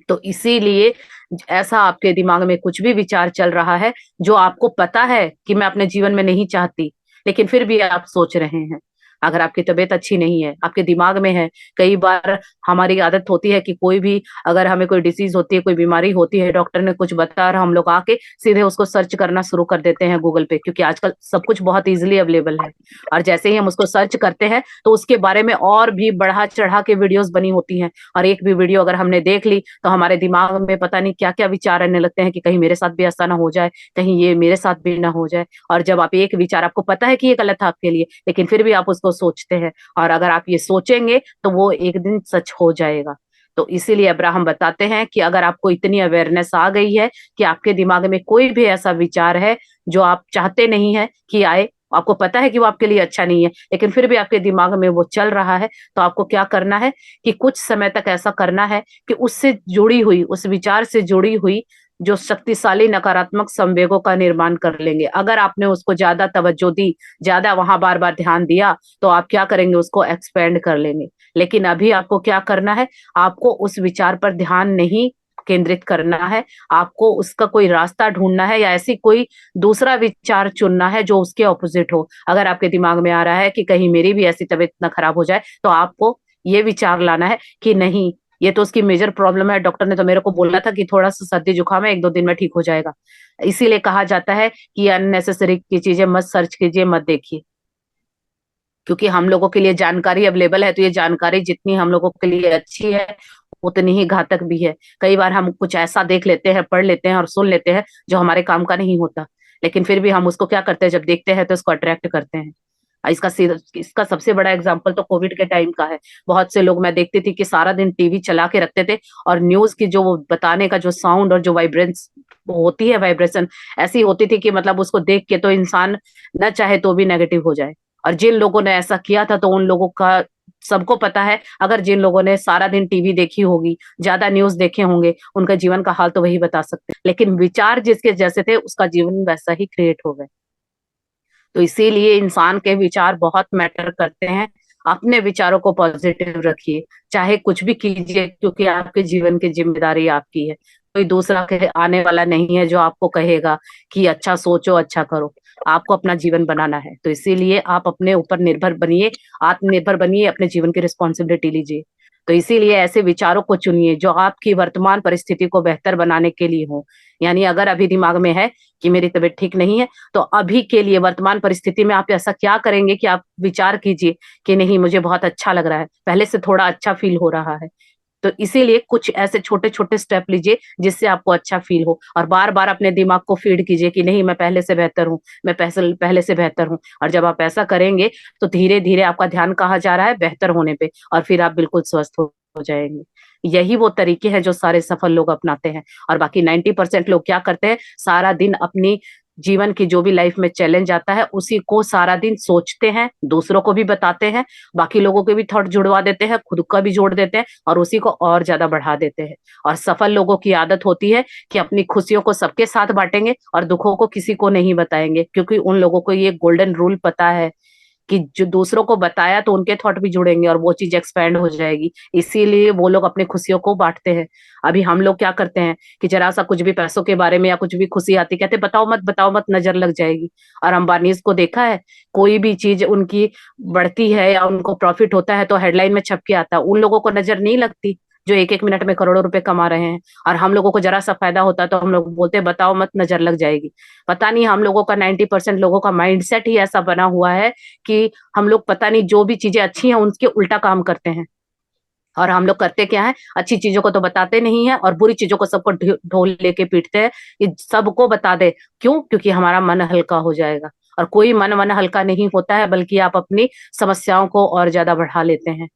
तो इसीलिए ऐसा आपके दिमाग में कुछ भी विचार चल रहा है जो आपको पता है कि मैं अपने जीवन में नहीं चाहती, लेकिन फिर भी आप सोच रहे हैं। अगर आपकी तबीयत अच्छी नहीं है, आपके दिमाग में है, कई बार हमारी आदत होती है कि कोई भी, अगर हमें कोई डिसीज होती है, कोई बीमारी होती है, डॉक्टर ने कुछ बता रहा, हम लोग आके सीधे उसको सर्च करना शुरू कर देते हैं गूगल पे, क्योंकि आजकल सब कुछ बहुत इजीली अवेलेबल है। और जैसे ही हम उसको सर्च करते हैं तो उसके बारे में और भी बढ़ा चढ़ा के वीडियोस बनी होती हैं। और एक भी वीडियो अगर हमने देख ली तो हमारे दिमाग में पता नहीं क्या क्या विचार आने लगते हैं कि कहीं मेरे साथ भी ऐसा ना हो जाए, कहीं ये मेरे साथ भी ना हो जाए। और जब आप एक विचार, आपको पता है कि ये गलत है आपके लिए, लेकिन फिर भी आप उसको सोचते हैं, और अगर आप ये सोचेंगे तो वो एक दिन सच हो जाएगा। तो इसीलिए अब्राहम बताते हैं कि अगर आपको इतनी अवेयरनेस आ गई है कि आपके दिमाग में कोई भी ऐसा विचार है जो आप चाहते नहीं है कि आए, आपको पता है कि वो आपके लिए अच्छा नहीं है, लेकिन फिर भी आपके दिमाग में वो चल रहा है, तो आपको क्या करना है कि कुछ समय तक ऐसा करना है कि उससे जुड़ी हुई, उस विचार से जुड़ी हुई जो शक्तिशाली नकारात्मक संवेगों का निर्माण कर लेंगे। अगर आपने उसको ज्यादा तवज्जो दी, ज्यादा वहां बार बार ध्यान दिया, तो आप क्या करेंगे, उसको एक्सपेंड कर लेंगे। लेकिन अभी आपको क्या करना है, आपको उस विचार पर ध्यान नहीं केंद्रित करना है, आपको उसका कोई रास्ता ढूंढना है या ऐसी कोई दूसरा विचार चुनना है जो उसके ऑपोजिट हो। अगर आपके दिमाग में आ रहा है कि कहीं मेरी भी ऐसी तबीयत ना खराब हो जाए, तो आपको ये विचार लाना है कि नहीं, ये तो उसकी मेजर प्रॉब्लम है, डॉक्टर ने तो मेरे को बोला था कि थोड़ा सा सर्दी जुकाम है, 1-2 दिन में ठीक हो जाएगा। इसीलिए कहा जाता है कि अननेसेसरी की चीजें मत सर्च कीजिए, मत देखिए, क्योंकि हम लोगों के लिए जानकारी अवेलेबल है, तो ये जानकारी जितनी हम लोगों के लिए अच्छी है, उतनी ही घातक भी है। कई बार हम कुछ ऐसा देख लेते हैं, पढ़ लेते हैं और सुन लेते हैं जो हमारे काम का नहीं होता, लेकिन फिर भी हम उसको क्या करते हैं, जब देखते हैं तो उसको अट्रैक्ट करते हैं। इसका सबसे बड़ा एग्जाम्पल तो कोविड के टाइम का है। बहुत से लोग, मैं देखती थी कि सारा दिन टीवी चला के रखते थे, और न्यूज की जो वो बताने का जो साउंड और जो वाइब्रेंस होती है, वाइब्रेशन ऐसी होती थी कि मतलब उसको देख के तो इंसान न चाहे तो भी नेगेटिव हो जाए। और जिन लोगों ने ऐसा किया था, तो उन लोगों का, सबको पता है, अगर जिन लोगों ने सारा दिन टीवी देखी होगी, ज्यादा न्यूज देखे होंगे, उनका जीवन का हाल तो वही बता सकते हैं। लेकिन विचार जिसके जैसे थे, उसका जीवन वैसा ही क्रिएट हो गया। तो इसीलिए इंसान के विचार बहुत मैटर करते हैं। अपने विचारों को पॉजिटिव रखिए, चाहे कुछ भी कीजिए, क्योंकि आपके जीवन की जिम्मेदारी आपकी है। कोई दूसरा आने वाला नहीं है जो आपको कहेगा कि अच्छा सोचो, अच्छा करो। आपको अपना जीवन बनाना है, तो इसीलिए आप अपने ऊपर निर्भर बनिए, आत्मनिर्भर बनिए, अपने जीवन की रिस्पॉन्सिबिलिटी लीजिए। तो इसीलिए ऐसे विचारों को चुनिए जो आपकी वर्तमान परिस्थिति को बेहतर बनाने के लिए हो। यानी अगर अभी दिमाग में है कि मेरी तबीयत ठीक नहीं है, तो अभी के लिए वर्तमान परिस्थिति में आप ऐसा क्या करेंगे कि आप विचार कीजिए कि नहीं, मुझे बहुत अच्छा लग रहा है, पहले से थोड़ा अच्छा फील हो रहा है। तो इसीलिए कुछ ऐसे छोटे छोटे स्टेप लीजिए जिससे आपको अच्छा फील हो, और बार बार अपने दिमाग को फीड कीजिए कि नहीं, मैं पहले से बेहतर हूँ, मैं पहले से बेहतर हूँ। और जब आप ऐसा करेंगे तो धीरे धीरे आपका ध्यान कहाँ जा रहा है, बेहतर होने पे, और फिर आप बिल्कुल स्वस्थ हो जाएंगे। यही वो तरीके हैं जो सारे सफल लोग अपनाते हैं। और बाकी 90% लोग क्या करते हैं, सारा दिन अपनी जीवन की जो भी लाइफ में चैलेंज आता है उसी को सारा दिन सोचते हैं, दूसरों को भी बताते हैं, बाकी लोगों के भी थॉट जुड़वा देते हैं, खुद का भी जोड़ देते हैं, और उसी को और ज्यादा बढ़ा देते हैं। और सफल लोगों की आदत होती है कि अपनी खुशियों को सबके साथ बांटेंगे और दुखों को किसी को नहीं बताएंगे, क्योंकि उन लोगों को ये गोल्डन रूल पता है कि जो दूसरों को बताया तो उनके थॉट भी जुड़ेंगे और वो चीज एक्सपैंड हो जाएगी। इसीलिए वो लोग अपनी खुशियों को बांटते हैं। अभी हम लोग क्या करते हैं कि जरा सा कुछ भी पैसों के बारे में या कुछ भी खुशी आती, कहते बताओ मत, नजर लग जाएगी। और अंबानीज को देखा है, कोई भी चीज उनकी बढ़ती है या उनको प्रॉफिट होता है तो हेडलाइन में छप के आता है, उन लोगों को नजर नहीं लगती जो एक एक मिनट में करोड़ों रुपए कमा रहे हैं। और हम लोगों को जरा सा फायदा होता है तो हम लोग बोलते हैं बताओ मत, नजर लग जाएगी। पता नहीं हम लोगों का 90% लोगों का माइंडसेट ही ऐसा बना हुआ है कि हम लोग पता नहीं जो भी चीजें अच्छी हैं उनके उल्टा काम करते हैं। और हम लोग करते क्या है, अच्छी चीजों को तो बताते नहीं है और बुरी चीजों को सबको ढोल लेके पीटते हैं कि सबको बता दे। क्यों? क्योंकि हमारा मन हल्का हो जाएगा। और कोई मन हल्का नहीं होता है, बल्कि आप अपनी समस्याओं को और ज्यादा बढ़ा लेते हैं।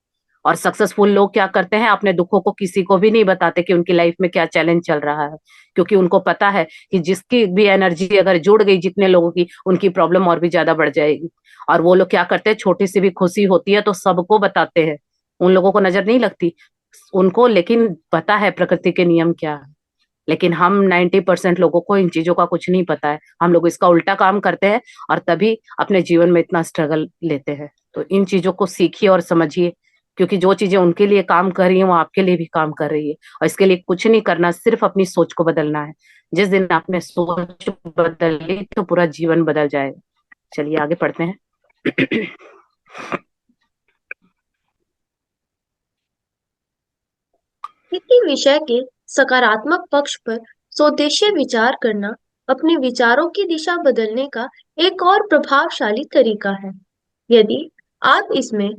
और सक्सेसफुल लोग क्या करते हैं, अपने दुखों को किसी को भी नहीं बताते कि उनकी लाइफ में क्या चैलेंज चल रहा है, क्योंकि उनको पता है कि जिसकी भी एनर्जी अगर जुड़ गई जितने लोगों की, उनकी प्रॉब्लम और भी ज्यादा बढ़ जाएगी। और वो लोग क्या करते हैं, छोटी सी भी खुशी होती है तो सबको बताते हैं, उन लोगों को नजर नहीं लगती उनको, लेकिन पता है प्रकृति के नियम क्या है। लेकिन हम 90% लोगों को इन चीजों का कुछ नहीं पता है, हम लोग इसका उल्टा काम करते हैं और तभी अपने जीवन में इतना स्ट्रगल लेते हैं। तो इन चीजों को सीखिए और समझिए, क्योंकि जो चीजें उनके लिए काम कर रही है वो आपके लिए भी काम कर रही है। और इसके लिए कुछ नहीं करना, सिर्फ अपनी सोच को बदलना है। जिस दिन आपने सोच बदल ली तो पूरा जीवन बदल जाएगा। चलिए आगे पढ़ते हैं। किसी विषय के सकारात्मक पक्ष पर स्वदेशी विचार करना अपने विचारों की दिशा बदलने का एक और प्रभावशाली तरीका है। यदि आप इसमें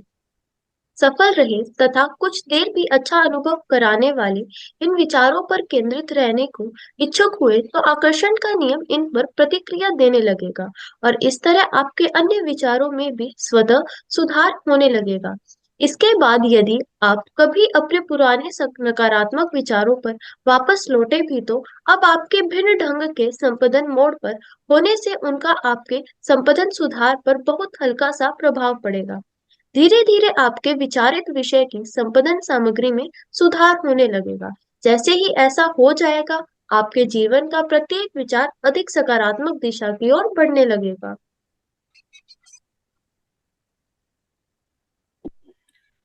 सफल रहे तथा कुछ देर भी अच्छा अनुभव कराने वाले इन विचारों पर केंद्रित रहने को इच्छुक हुए तो आकर्षण का नियम इन पर प्रतिक्रिया देने लगेगा और इस तरह आपके अन्य विचारों में भी स्वतः सुधार होने लगेगा। इसके बाद यदि आप कभी अपने पुराने नकारात्मक विचारों पर वापस लौटे भी तो अब आपके भिन्न ढंग के संपदन मोड पर होने से उनका आपके संपदन सुधार पर बहुत हल्का सा प्रभाव पड़ेगा। धीरे धीरे आपके विचारित विषय की संपादन सामग्री में सुधार होने लगेगा। जैसे ही ऐसा हो जाएगा, आपके जीवन का प्रत्येक विचार अधिक सकारात्मक दिशा की ओर बढ़ने लगेगा।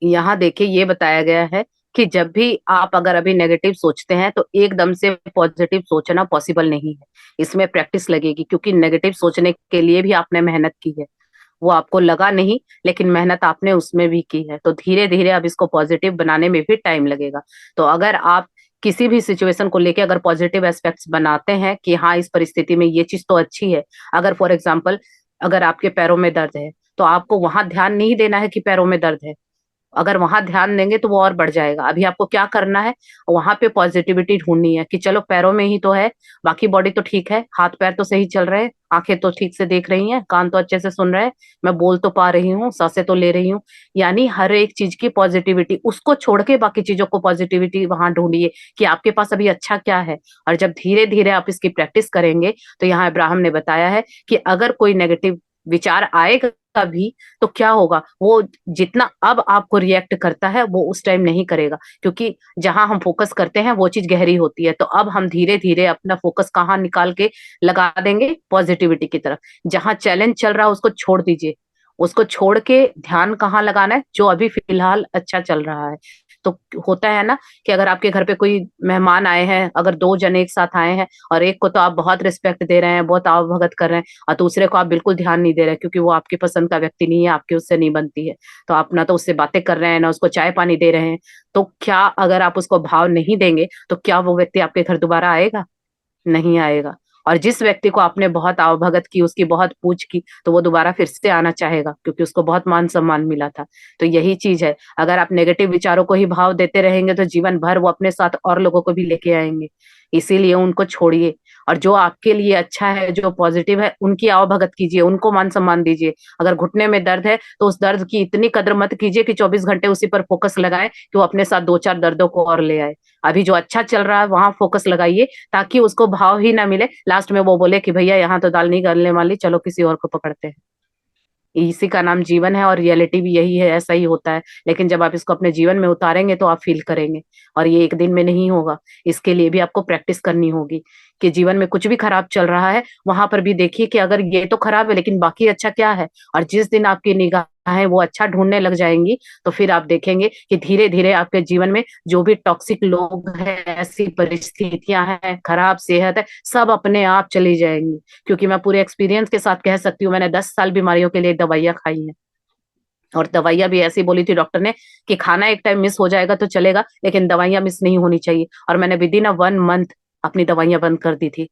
यहाँ देखिए ये बताया गया है कि जब भी आप अगर अभी नेगेटिव सोचते हैं तो एकदम से पॉजिटिव सोचना पॉसिबल नहीं है। इसमें प्रैक्टिस लगेगी, क्योंकि नेगेटिव सोचने के लिए भी आपने मेहनत की है। वो आपको लगा नहीं, लेकिन मेहनत आपने उसमें भी की है। तो धीरे धीरे अब इसको पॉजिटिव बनाने में भी टाइम लगेगा। तो अगर आप किसी भी सिचुएशन को लेके अगर पॉजिटिव एस्पेक्ट्स बनाते हैं कि हाँ इस परिस्थिति में ये चीज तो अच्छी है। अगर फॉर एग्जाम्पल अगर आपके पैरों में दर्द है तो आपको वहां ध्यान नहीं देना है कि पैरों में दर्द है। अगर वहां ध्यान देंगे तो वो और बढ़ जाएगा। अभी आपको क्या करना है, वहां पे पॉजिटिविटी ढूंढनी है कि चलो पैरों में ही तो है, बाकी बॉडी तो ठीक है, हाथ पैर तो सही चल रहे हैं, आंखें तो ठीक से देख रही हैं, कान तो अच्छे से सुन रहे हैं, मैं बोल तो पा रही हूँ, सांसें तो ले रही हूँ। यानी हर एक चीज की पॉजिटिविटी, उसको छोड़ के बाकी चीजों को पॉजिटिविटी वहां ढूंढिए कि आपके पास अभी अच्छा क्या है। और जब धीरे धीरे आप इसकी प्रैक्टिस करेंगे तो यहाँ अब्राहम ने बताया है कि अगर कोई नेगेटिव विचार आएगा भी तो क्या होगा, वो जितना अब आपको रिएक्ट करता है वो उस टाइम नहीं करेगा, क्योंकि जहां हम फोकस करते हैं वो चीज गहरी होती है। तो अब हम धीरे धीरे अपना फोकस कहाँ निकाल के लगा देंगे, पॉजिटिविटी की तरफ। जहां चैलेंज चल रहा है उसको छोड़ दीजिए, उसको छोड़ के ध्यान कहाँ लगाना है, जो अभी फिलहाल अच्छा चल रहा है। तो होता है ना कि अगर आपके घर पे कोई मेहमान आए हैं, अगर दो जने एक साथ आए हैं और एक को तो आप बहुत रिस्पेक्ट दे रहे हैं, बहुत आवभगत कर रहे हैं, और दूसरे को आप बिल्कुल ध्यान नहीं दे रहे क्योंकि वो आपकी पसंद का व्यक्ति नहीं है, आपकी उससे नहीं बनती है, तो आप ना तो उससे बातें कर रहे हैं ना उसको चाय पानी दे रहे हैं, तो क्या अगर आप उसको भाव नहीं देंगे तो क्या वो व्यक्ति आपके घर दोबारा आएगा? नहीं आएगा। और जिस व्यक्ति को आपने बहुत आवभगत की, उसकी बहुत पूछ की, तो वो दोबारा फिर से आना चाहेगा क्योंकि उसको बहुत मान सम्मान मिला था। तो यही चीज है, अगर आप नेगेटिव विचारों को ही भाव देते रहेंगे तो जीवन भर वो अपने साथ और लोगों को भी लेके आएंगे। इसीलिए उनको छोड़िए, और जो आपके लिए अच्छा है, जो पॉजिटिव है, उनकी आवभगत कीजिए, उनको मान सम्मान दीजिए। अगर घुटने में दर्द है तो उस दर्द की इतनी कद्र मत कीजिए कि 24 घंटे उसी पर फोकस लगाए कि वो अपने साथ दो चार दर्दों को और ले आए। अभी जो अच्छा चल रहा है वहां फोकस लगाइए, ताकि उसको भाव ही ना मिले, लास्ट में वो बोले कि भैया यहाँ तो दाल नहीं गलने वाली, चलो किसी और को पकड़ते हैं। इसी का नाम जीवन है और रियलिटी भी यही है, ऐसा ही होता है। लेकिन जब आप इसको अपने जीवन में उतारेंगे तो आप फील करेंगे, और ये एक दिन में नहीं होगा। इसके लिए भी आपको प्रैक्टिस करनी होगी कि जीवन में कुछ भी खराब चल रहा है वहां पर भी देखिए कि अगर ये तो खराब है लेकिन बाकी अच्छा क्या है। और जिस दिन आपकी निगाहें वो अच्छा ढूंढने लग जाएंगी तो फिर आप देखेंगे कि धीरे धीरे आपके जीवन में जो भी टॉक्सिक लोग हैं, ऐसी परिस्थितियां हैं, खराब सेहत है, सब अपने आप चली जाएंगी। क्योंकि मैं पूरे एक्सपीरियंस के साथ कह सकती हूँ, मैंने 10 साल बीमारियों के लिए दवाइयाँ खाई हैं, और दवाइयाँ भी ऐसी बोली थी डॉक्टर ने कि खाना एक टाइम मिस हो जाएगा तो चलेगा लेकिन दवाइयाँ मिस नहीं होनी चाहिए, और मैंने विद इन 1 मंथ अपनी दवाइयाँ बंद कर दी थी।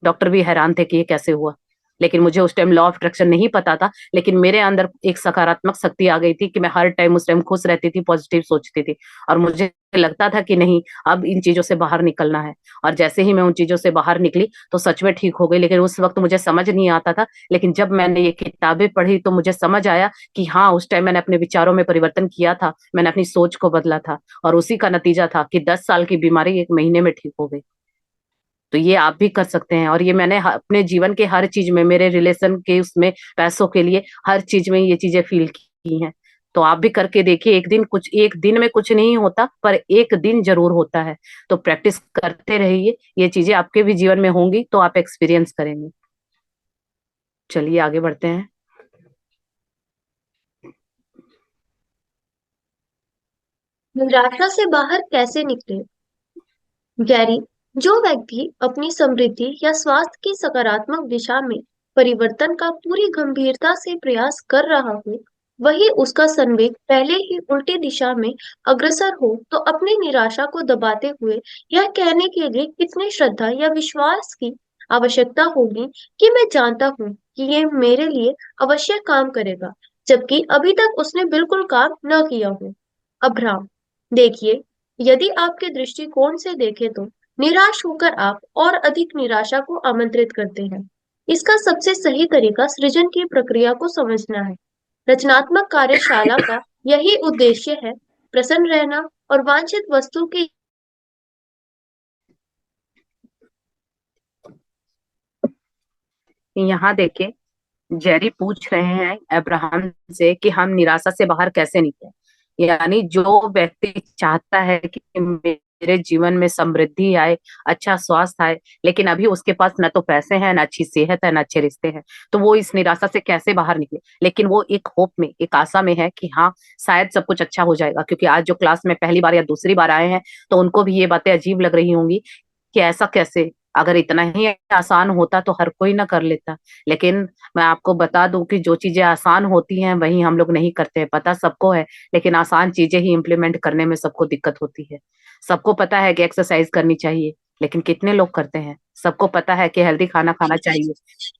डॉक्टर भी हैरान थे कि ये कैसे हुआ। लेकिन मुझे उस टाइम लॉ ऑफ अट्रैक्शन नहीं पता था, लेकिन मेरे अंदर एक सकारात्मक शक्ति आ गई थी कि मैं हर टाइम उस टाइम खुश रहती थी, पॉजिटिव सोचती थी, और मुझे लगता था कि नहीं, अब इन चीजों से बाहर निकलना है। और जैसे ही मैं उन चीजों से बाहर निकली तो सच में ठीक हो गई, लेकिन उस वक्त मुझे समझ नहीं आता था। लेकिन जब मैंने ये किताबें पढ़ी तो मुझे समझ आया कि हाँ, उस टाइम मैंने अपने विचारों में परिवर्तन किया था, मैंने अपनी सोच को बदला था, और उसी का नतीजा था कि 10 साल की बीमारी 1 महीने में ठीक हो गई। तो ये आप भी कर सकते हैं, और ये मैंने अपने जीवन के हर चीज में, मेरे रिलेशन के उसमें, पैसों के लिए, हर चीज में ये चीजें फील की हैं। तो आप भी करके देखिए, एक दिन में कुछ नहीं होता, पर एक दिन जरूर होता है। तो प्रैक्टिस करते रहिए, ये चीजें आपके भी जीवन में होंगी तो आप एक्सपीरियंस करेंगे। चलिए आगे बढ़ते हैं। निराशा से बाहर कैसे निकले? गैरी, जो व्यक्ति अपनी समृद्धि या स्वास्थ्य की सकारात्मक दिशा में परिवर्तन का पूरी गंभीरता से प्रयास कर रहा हो, वही उसका संवेग पहले ही उल्टी दिशा में अग्रसर हो, तो अपनी निराशा को दबाते हुए यह कहने के लिए कितनी श्रद्धा या विश्वास की आवश्यकता होगी कि मैं जानता हूँ कि ये मेरे लिए अवश्य काम करेगा, जबकि अभी तक उसने बिल्कुल काम न किया हो। अब्राहम, देखिए, यदि आपके दृष्टिकोण से देखें तो निराश होकर आप और अधिक निराशा को आमंत्रित करते हैं। इसका सबसे सही तरीका सृजन की प्रक्रिया को समझना है। रचनात्मक कार्यशाला का यही उद्देश्य है, प्रसन्न रहना और वांछित वस्तु की। यहाँ देखिए, जेरी पूछ रहे हैं अब्राहम से कि हम निराशा से बाहर कैसे निकलें। यानी जो व्यक्ति चाहता है कि मेरे जीवन में समृद्धि आए, अच्छा स्वास्थ्य आए, लेकिन अभी उसके पास न तो पैसे हैं, न अच्छी सेहत है, न अच्छे रिश्ते हैं, तो वो इस निराशा से कैसे बाहर निकले। लेकिन वो एक होप में, एक आशा में है कि हाँ, शायद सब कुछ अच्छा हो जाएगा। क्योंकि आज जो क्लास में पहली बार या दूसरी बार आए हैं तो उनको भी ये बातें अजीब लग रही होंगी कि ऐसा कैसे, अगर इतना ही आसान होता तो हर कोई ना कर लेता। लेकिन मैं आपको बता दूं कि जो चीजें आसान होती हैं वही हम लोग नहीं करते हैं, पता सबको है, लेकिन आसान चीजें ही इम्प्लीमेंट करने में सबको दिक्कत होती है। सबको पता है कि एक्सरसाइज करनी चाहिए, लेकिन कितने लोग करते हैं। सबको पता है कि हेल्दी खाना खाना चाहिए,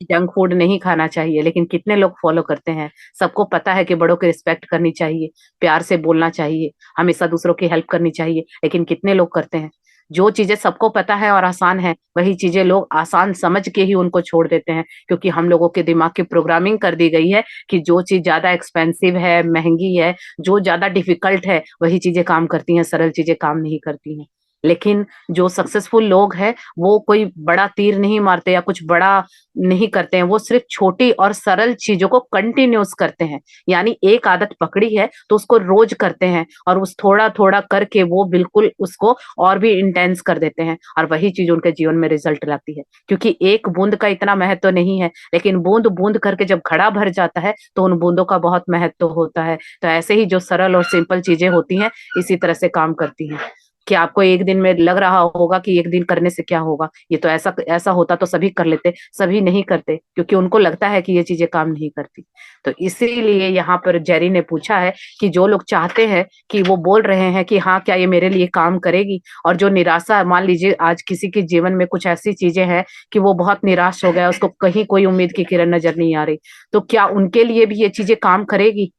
जंक फूड नहीं खाना चाहिए, लेकिन कितने लोग फॉलो करते हैं। सबको पता है कि बड़ों की रिस्पेक्ट करनी चाहिए, प्यार से बोलना चाहिए, हमेशा दूसरों की हेल्प करनी चाहिए, लेकिन कितने लोग करते हैं। जो चीजें सबको पता है और आसान है, वही चीजें लोग आसान समझ के ही उनको छोड़ देते हैं, क्योंकि हम लोगों के दिमाग की प्रोग्रामिंग कर दी गई है कि जो चीज ज्यादा एक्सपेंसिव है, महंगी है, जो ज्यादा डिफिकल्ट है, वही चीजें काम करती हैं, सरल चीजें काम नहीं करती हैं। लेकिन जो सक्सेसफुल लोग हैं वो कोई बड़ा तीर नहीं मारते या कुछ बड़ा नहीं करते हैं, वो सिर्फ छोटी और सरल चीजों को कंटिन्यूस करते हैं। यानी एक आदत पकड़ी है तो उसको रोज करते हैं, और उस थोड़ा थोड़ा करके वो बिल्कुल उसको और भी इंटेंस कर देते हैं, और वही चीज उनके जीवन में रिजल्ट लाती है। क्योंकि एक बूंद का इतना महत्व तो नहीं है, लेकिन बूंद बूंद करके जब घड़ा भर जाता है तो उन बूंदों का बहुत महत्व होता है। तो ऐसे ही जो सरल और सिंपल चीजें होती हैं इसी तरह से काम करती हैं। कि आपको एक दिन में लग रहा होगा कि एक दिन करने से क्या होगा, ये तो ऐसा ऐसा होता तो सभी कर लेते, सभी नहीं करते क्योंकि उनको लगता है कि ये चीजें काम नहीं करती। तो इसीलिए यहाँ पर जेरी ने पूछा है कि जो लोग चाहते हैं, कि वो बोल रहे हैं कि हाँ क्या ये मेरे लिए काम करेगी, और जो निराशा, मान लीजिए आज किसी के जीवन में कुछ ऐसी चीजें हैं कि वो बहुत निराश हो गया, उसको कहीं कोई उम्मीद की किरण नजर नहीं आ रही, तो क्या उनके लिए भी ये चीजें काम करेगी?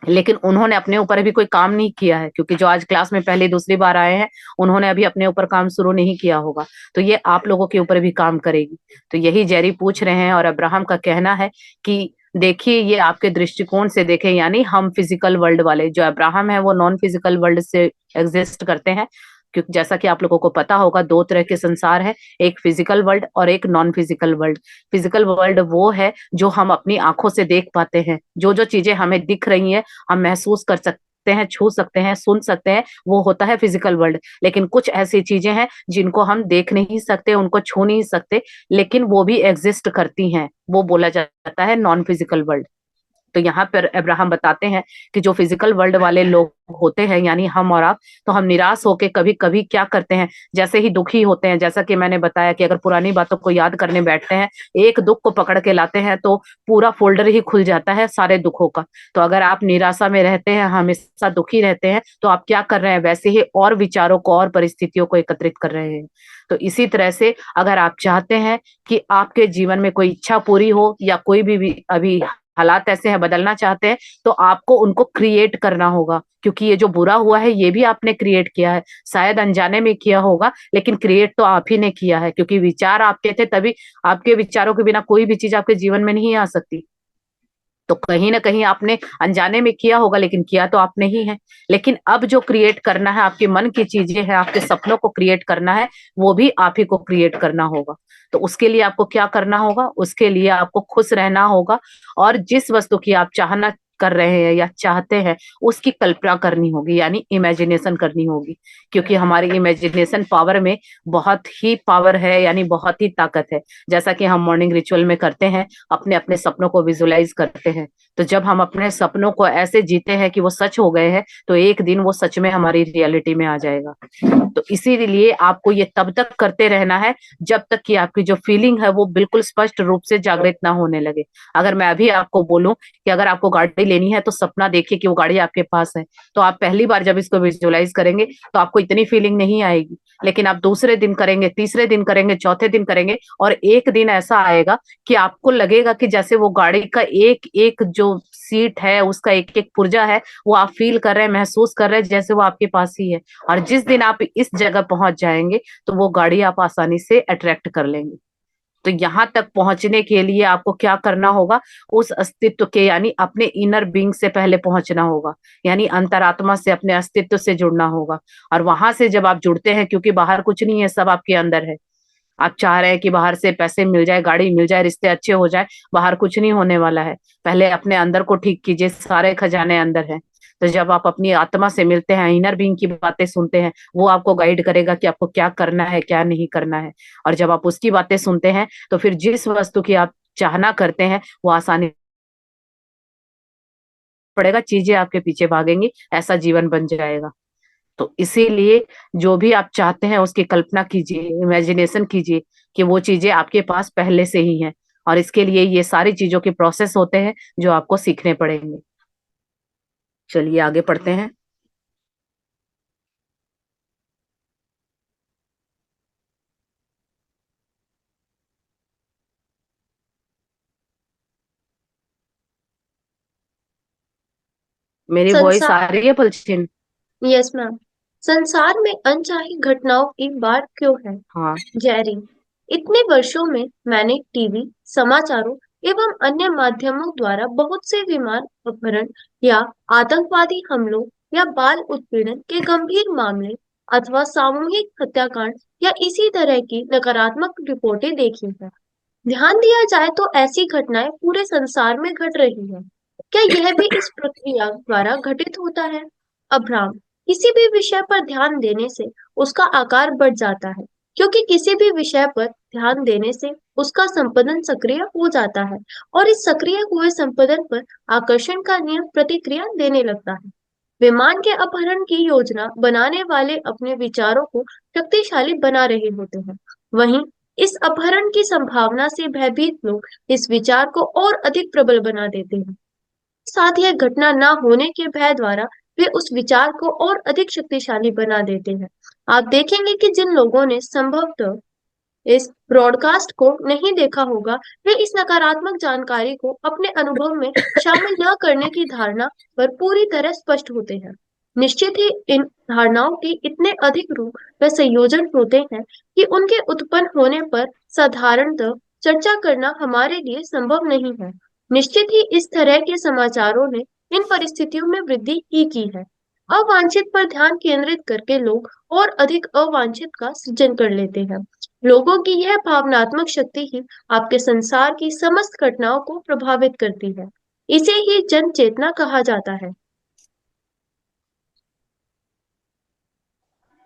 लेकिन उन्होंने अपने ऊपर अभी कोई काम नहीं किया है, क्योंकि जो आज क्लास में पहली दूसरी बार आए हैं उन्होंने अभी अपने ऊपर काम शुरू नहीं किया होगा। तो ये आप लोगों के ऊपर भी काम करेगी। तो यही जेरी पूछ रहे हैं, और अब्राहम का कहना है कि देखिए ये आपके दृष्टिकोण से देखें, यानी हम फिजिकल वर्ल्ड वाले, जो अब्राहम है वो नॉन फिजिकल वर्ल्ड से एग्जिस्ट करते हैं। क्योंकि जैसा कि आप लोगों को पता होगा, दो तरह के संसार है, एक फिजिकल वर्ल्ड और एक non physical world. Physical world वो है जो हम अपनी आंखों से देख पाते हैं, जो जो चीजें हमें दिख रही हैं, हम महसूस कर सकते हैं, छू सकते हैं, सुन सकते हैं, वो होता है फिजिकल वर्ल्ड। लेकिन कुछ ऐसी चीजें हैं जिनको हम देख नहीं सकते, उनको छू नहीं सकते, लेकिन वो भी एग्जिस्ट करती हैं, वो बोला जाता है नॉन फिजिकल वर्ल्ड। तो यहाँ पर अब्राहम बताते हैं कि जो फिजिकल वर्ल्ड वाले लोग होते हैं, यानी हम और आप, तो हम निराश होके कभी कभी क्या करते हैं, जैसे ही दुखी होते हैं, जैसा कि मैंने बताया कि अगर पुरानी बातों को याद करने बैठते हैं, एक दुख को पकड़ के लाते हैं तो पूरा फोल्डर ही खुल जाता है सारे दुखों का। तो अगर आप निराशा में रहते हैं, हमेशा दुखी रहते हैं, तो आप क्या कर रहे हैं, वैसे ही और विचारों को और परिस्थितियों को एकत्रित कर रहे हैं। तो इसी तरह से अगर आप चाहते हैं कि आपके जीवन में कोई इच्छा पूरी हो, या कोई भी अभी हालात ऐसे हैं बदलना चाहते हैं, तो आपको उनको क्रिएट करना होगा। क्योंकि ये जो बुरा हुआ है ये भी आपने क्रिएट किया है, शायद अनजाने में किया होगा, लेकिन क्रिएट तो आप ही ने किया है, क्योंकि विचार आपके थे, तभी आपके विचारों के बिना कोई भी चीज आपके जीवन में नहीं आ सकती। तो कहीं ना कहीं आपने अनजाने में किया होगा, लेकिन किया तो आपने ही है। लेकिन अब जो क्रिएट करना है, आपके मन की चीजें हैं, आपके सपनों को क्रिएट करना है, वो भी आप ही को क्रिएट करना होगा। तो उसके लिए आपको क्या करना होगा, उसके लिए आपको खुश रहना होगा, और जिस वस्तु की आप चाहना कर रहे हैं या चाहते हैं, उसकी कल्पना करनी होगी, यानी इमेजिनेशन करनी होगी। क्योंकि हमारी इमेजिनेशन पावर में बहुत ही पावर है, यानी बहुत ही ताकत है। जैसा कि हम मॉर्निंग रिचुअल में करते हैं, अपने अपने सपनों को विजुलाइज करते हैं। तो जब हम अपने सपनों को ऐसे जीते हैं कि वो सच हो गए हैं, तो एक दिन वो सच में हमारी रियलिटी में आ जाएगा। तो इसीलिए आपको ये तब तक करते रहना है जब तक कि आपकी जो फीलिंग है वो बिल्कुल स्पष्ट रूप से जागृत ना होने लगे। अगर मैं अभी आपको बोलूं कि अगर आपको गाड़ी लेनी है तो सपना देखिए कि वो गाड़ी आपके पास है, तो आप पहली बार जब इसको विजुअलाइज करेंगे तो आपको इतनी फीलिंग नहीं आएगी। लेकिन आप दूसरे दिन करेंगे, तीसरे दिन करेंगे, चौथे दिन करेंगे, और एक दिन ऐसा आएगा कि आपको लगेगा कि जैसे वो गाड़ी का एक एक जो सीट है, उसका एक एक पुर्जा है, वो आप फील कर रहे हैं, महसूस कर रहे हैं जैसे वो आपके पास ही है। और जिस दिन आप इस जगह पहुंच जाएंगे तो वो गाड़ी आप आसानी से अट्रैक्ट कर लेंगे। तो यहाँ तक पहुंचने के लिए आपको क्या करना होगा, उस अस्तित्व के, यानी अपने इनर बीइंग से पहले पहुंचना होगा, यानी अंतरात्मा से, अपने अस्तित्व से जुड़ना होगा। और वहां से जब आप जुड़ते हैं, क्योंकि बाहर कुछ नहीं है, सब आपके अंदर है। आप चाह रहे हैं कि बाहर से पैसे मिल जाए, गाड़ी मिल जाए, रिश्ते अच्छे हो जाए, बाहर कुछ नहीं होने वाला है। पहले अपने अंदर को ठीक कीजिए, सारे खजाने अंदर हैं। तो जब आप अपनी आत्मा से मिलते हैं, इनर बीइंग की बातें सुनते हैं, वो आपको गाइड करेगा कि आपको क्या करना है, क्या नहीं करना है। और जब आप उसकी बातें सुनते हैं, तो फिर जिस वस्तु की आप चाहना करते हैं वो आसानी पड़ेगा, चीजें आपके पीछे भागेंगी, ऐसा जीवन बन जाएगा। तो इसीलिए जो भी आप चाहते हैं उसकी कल्पना कीजिए, इमेजिनेशन कीजिए कि वो चीजें आपके पास पहले से ही हैं। और इसके लिए ये सारी चीजों के प्रोसेस होते हैं जो आपको सीखने पड़ेंगे। चलिए आगे पढ़ते हैं। मेरी वॉइस आ संसार रही है पलचिन? Yes ma'am. संसार में अनचाही घटनाओं की बात क्यों है? हाँ। जेरी, इतने वर्षों में मैंने टीवी, समाचारों एवं अन्य माध्यमों द्वारा बहुत से विमान अपहरण या आतंकवादी हमलों या बाल उत्पीड़न के गंभीर मामले अथवा सामूहिक हत्याकांड या इसी तरह की नकारात्मक रिपोर्टें देखी हैं। ध्यान दिया जाए तो ऐसी घटनाएं पूरे संसार में घट रही है। क्या यह भी इस प्रक्रिया द्वारा घटित होता है? अब्राहम, किसी भी विषय पर ध्यान देने से उसका आकार बढ़ जाता है, क्योंकि किसी भी विषय पर ध्यान देने से उसका संपदन सक्रिय हो जाता है और इस सक्रिय हुए संपदन पर आकर्षण का नियम प्रतिक्रिया देने लगता है। विमान के अपहरण की योजना बनाने वाले अपने विचारों को शक्तिशाली बना रहे होते हैं। वहीं इस अपहरण की संभावना से भयभीत लोग इस विचार को और अधिक प्रबल बना देते हैं। साथ यह घटना ना होने के भय द्वारा वे उस विचार को और अधिक शक्तिशाली बना देते हैं। आप देखेंगे कि जिन लोगों ने संभवतः इस ब्रॉडकास्ट को नहीं देखा होगा, वे इस नकारात्मक जानकारी को अपने अनुभव में शामिल न करने की धारणा पर पूरी तरह स्पष्ट होते हैं। निश्चित ही इन धारणाओं के इतने अधिक रूप व संयोजन होते हैं कि उनके उत्पन्न होने पर साधारणतः चर्चा करना हमारे लिए संभव नहीं है। निश्चित ही इस तरह के समाचारों ने इन परिस्थितियों में वृद्धि ही की है। अवांछित पर ध्यान केंद्रित करके लोग और अधिक अवांछित का सृजन कर लेते हैं। लोगों की यह भावनात्मक शक्ति ही आपके संसार की समस्त घटनाओं को प्रभावित करती है। इसे ही जन चेतना कहा जाता है।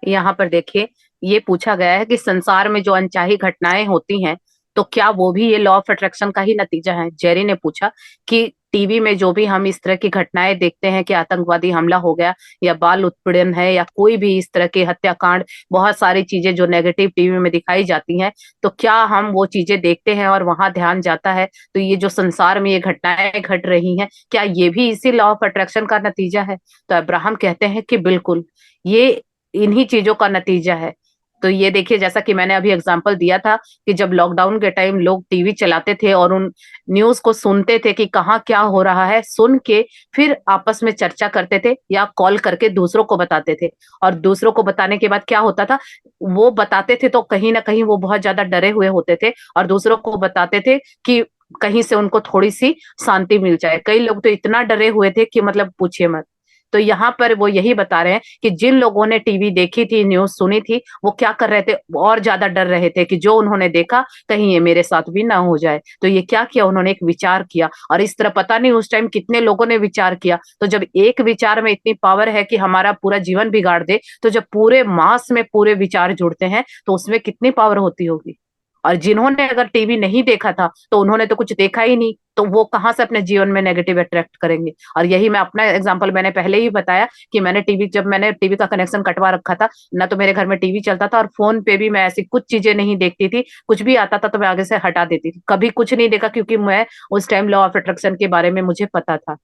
यहाँ पर देखिए, ये पूछा गया है कि संसार में जो अनचाही घटनाएं होती हैं, तो क्या वो भी ये लॉ ऑफ अट्रैक्शन का ही नतीजा है? जेरी ने पूछा कि टीवी में जो भी हम इस तरह की घटनाएं देखते हैं कि आतंकवादी हमला हो गया या बाल उत्पीड़न है या कोई भी इस तरह के हत्याकांड, बहुत सारी चीजें जो नेगेटिव टीवी में दिखाई जाती हैं, तो क्या हम वो चीजें देखते हैं और वहां ध्यान जाता है? तो ये जो संसार में ये घटनाएं घट रही हैं, क्या ये भी इसी लॉ ऑफ अट्रैक्शन का नतीजा है? तो अब्राहम कहते हैं कि बिल्कुल, ये इन्हीं चीजों का नतीजा है। तो ये देखिए, जैसा कि मैंने अभी एग्जांपल दिया था कि जब लॉकडाउन के टाइम लोग टीवी चलाते थे और उन न्यूज को सुनते थे कि कहाँ क्या हो रहा है, सुन के फिर आपस में चर्चा करते थे या कॉल करके दूसरों को बताते थे। और दूसरों को बताने के बाद क्या होता था, वो बताते थे तो कहीं ना कहीं वो बहुत ज्यादा डरे हुए होते थे और दूसरों को बताते थे कि कहीं से उनको थोड़ी सी शांति मिल जाए। कई लोग तो इतना डरे हुए थे कि मतलब पूछिए मत। तो यहाँ पर वो यही बता रहे हैं कि जिन लोगों ने टीवी देखी थी, न्यूज सुनी थी, वो क्या कर रहे थे, और ज्यादा डर रहे थे कि जो उन्होंने देखा कहीं ये मेरे साथ भी ना हो जाए। तो ये क्या किया, उन्होंने एक विचार किया, और इस तरह पता नहीं उस टाइम कितने लोगों ने विचार किया। तो जब एक विचार में इतनी पावर है कि हमारा पूरा जीवन बिगाड़ दे, तो जब पूरे मास में पूरे विचार जुड़ते हैं तो उसमें कितनी पावर होती होगी। और जिन्होंने अगर टीवी नहीं देखा था तो उन्होंने तो कुछ देखा ही नहीं, तो वो कहाँ से अपने जीवन में नेगेटिव अट्रैक्ट करेंगे। और यही मैं अपना एग्जांपल मैंने पहले ही बताया कि जब मैंने टीवी का कनेक्शन कटवा रखा था ना, तो मेरे घर में टीवी चलता था और फोन पे भी मैं ऐसी कुछ चीजें नहीं देखती थी। कुछ भी आता था तो मैं आगे से हटा देती थी, कभी कुछ नहीं देखा, क्योंकि मैं उस टाइम लॉ ऑफ अट्रैक्शन के बारे में मुझे पता था।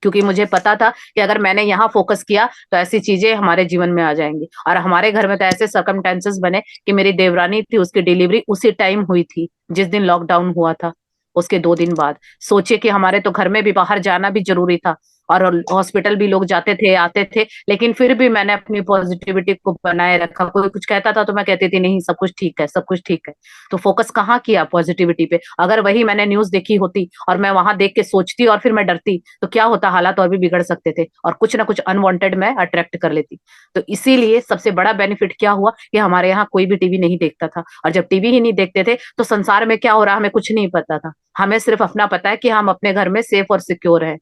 क्योंकि मुझे पता था कि अगर मैंने यहाँ फोकस किया तो ऐसी चीजें हमारे जीवन में आ जाएंगी। और हमारे घर में तो ऐसे सर्कमटेंसेस बने कि मेरी देवरानी थी, उसकी डिलीवरी उसी टाइम हुई थी जिस दिन लॉकडाउन हुआ था, उसके 2 दिन बाद। सोचिए कि हमारे तो घर में भी बाहर जाना भी जरूरी था और हॉस्पिटल भी लोग जाते थे आते थे, लेकिन फिर भी मैंने अपनी पॉजिटिविटी को बनाए रखा। कोई कुछ कहता था तो मैं कहती थी नहीं, सब कुछ ठीक है, सब कुछ ठीक है। तो फोकस कहाँ किया, पॉजिटिविटी पे। अगर वही मैंने न्यूज देखी होती और मैं वहां देख के सोचती और फिर मैं डरती, तो क्या होता, हालात और भी बिगड़ सकते थे और कुछ ना कुछ अनवांटेड मैं अट्रैक्ट कर लेती। तो इसीलिए सबसे बड़ा बेनिफिट क्या हुआ कि हमारे यहाँ कोई भी टीवी नहीं देखता था, और जब टीवी ही नहीं देखते थे तो संसार में क्या हो रहा हमें कुछ नहीं पता था। हमें सिर्फ अपना पता है कि हम अपने घर में सेफ और सिक्योर हैं।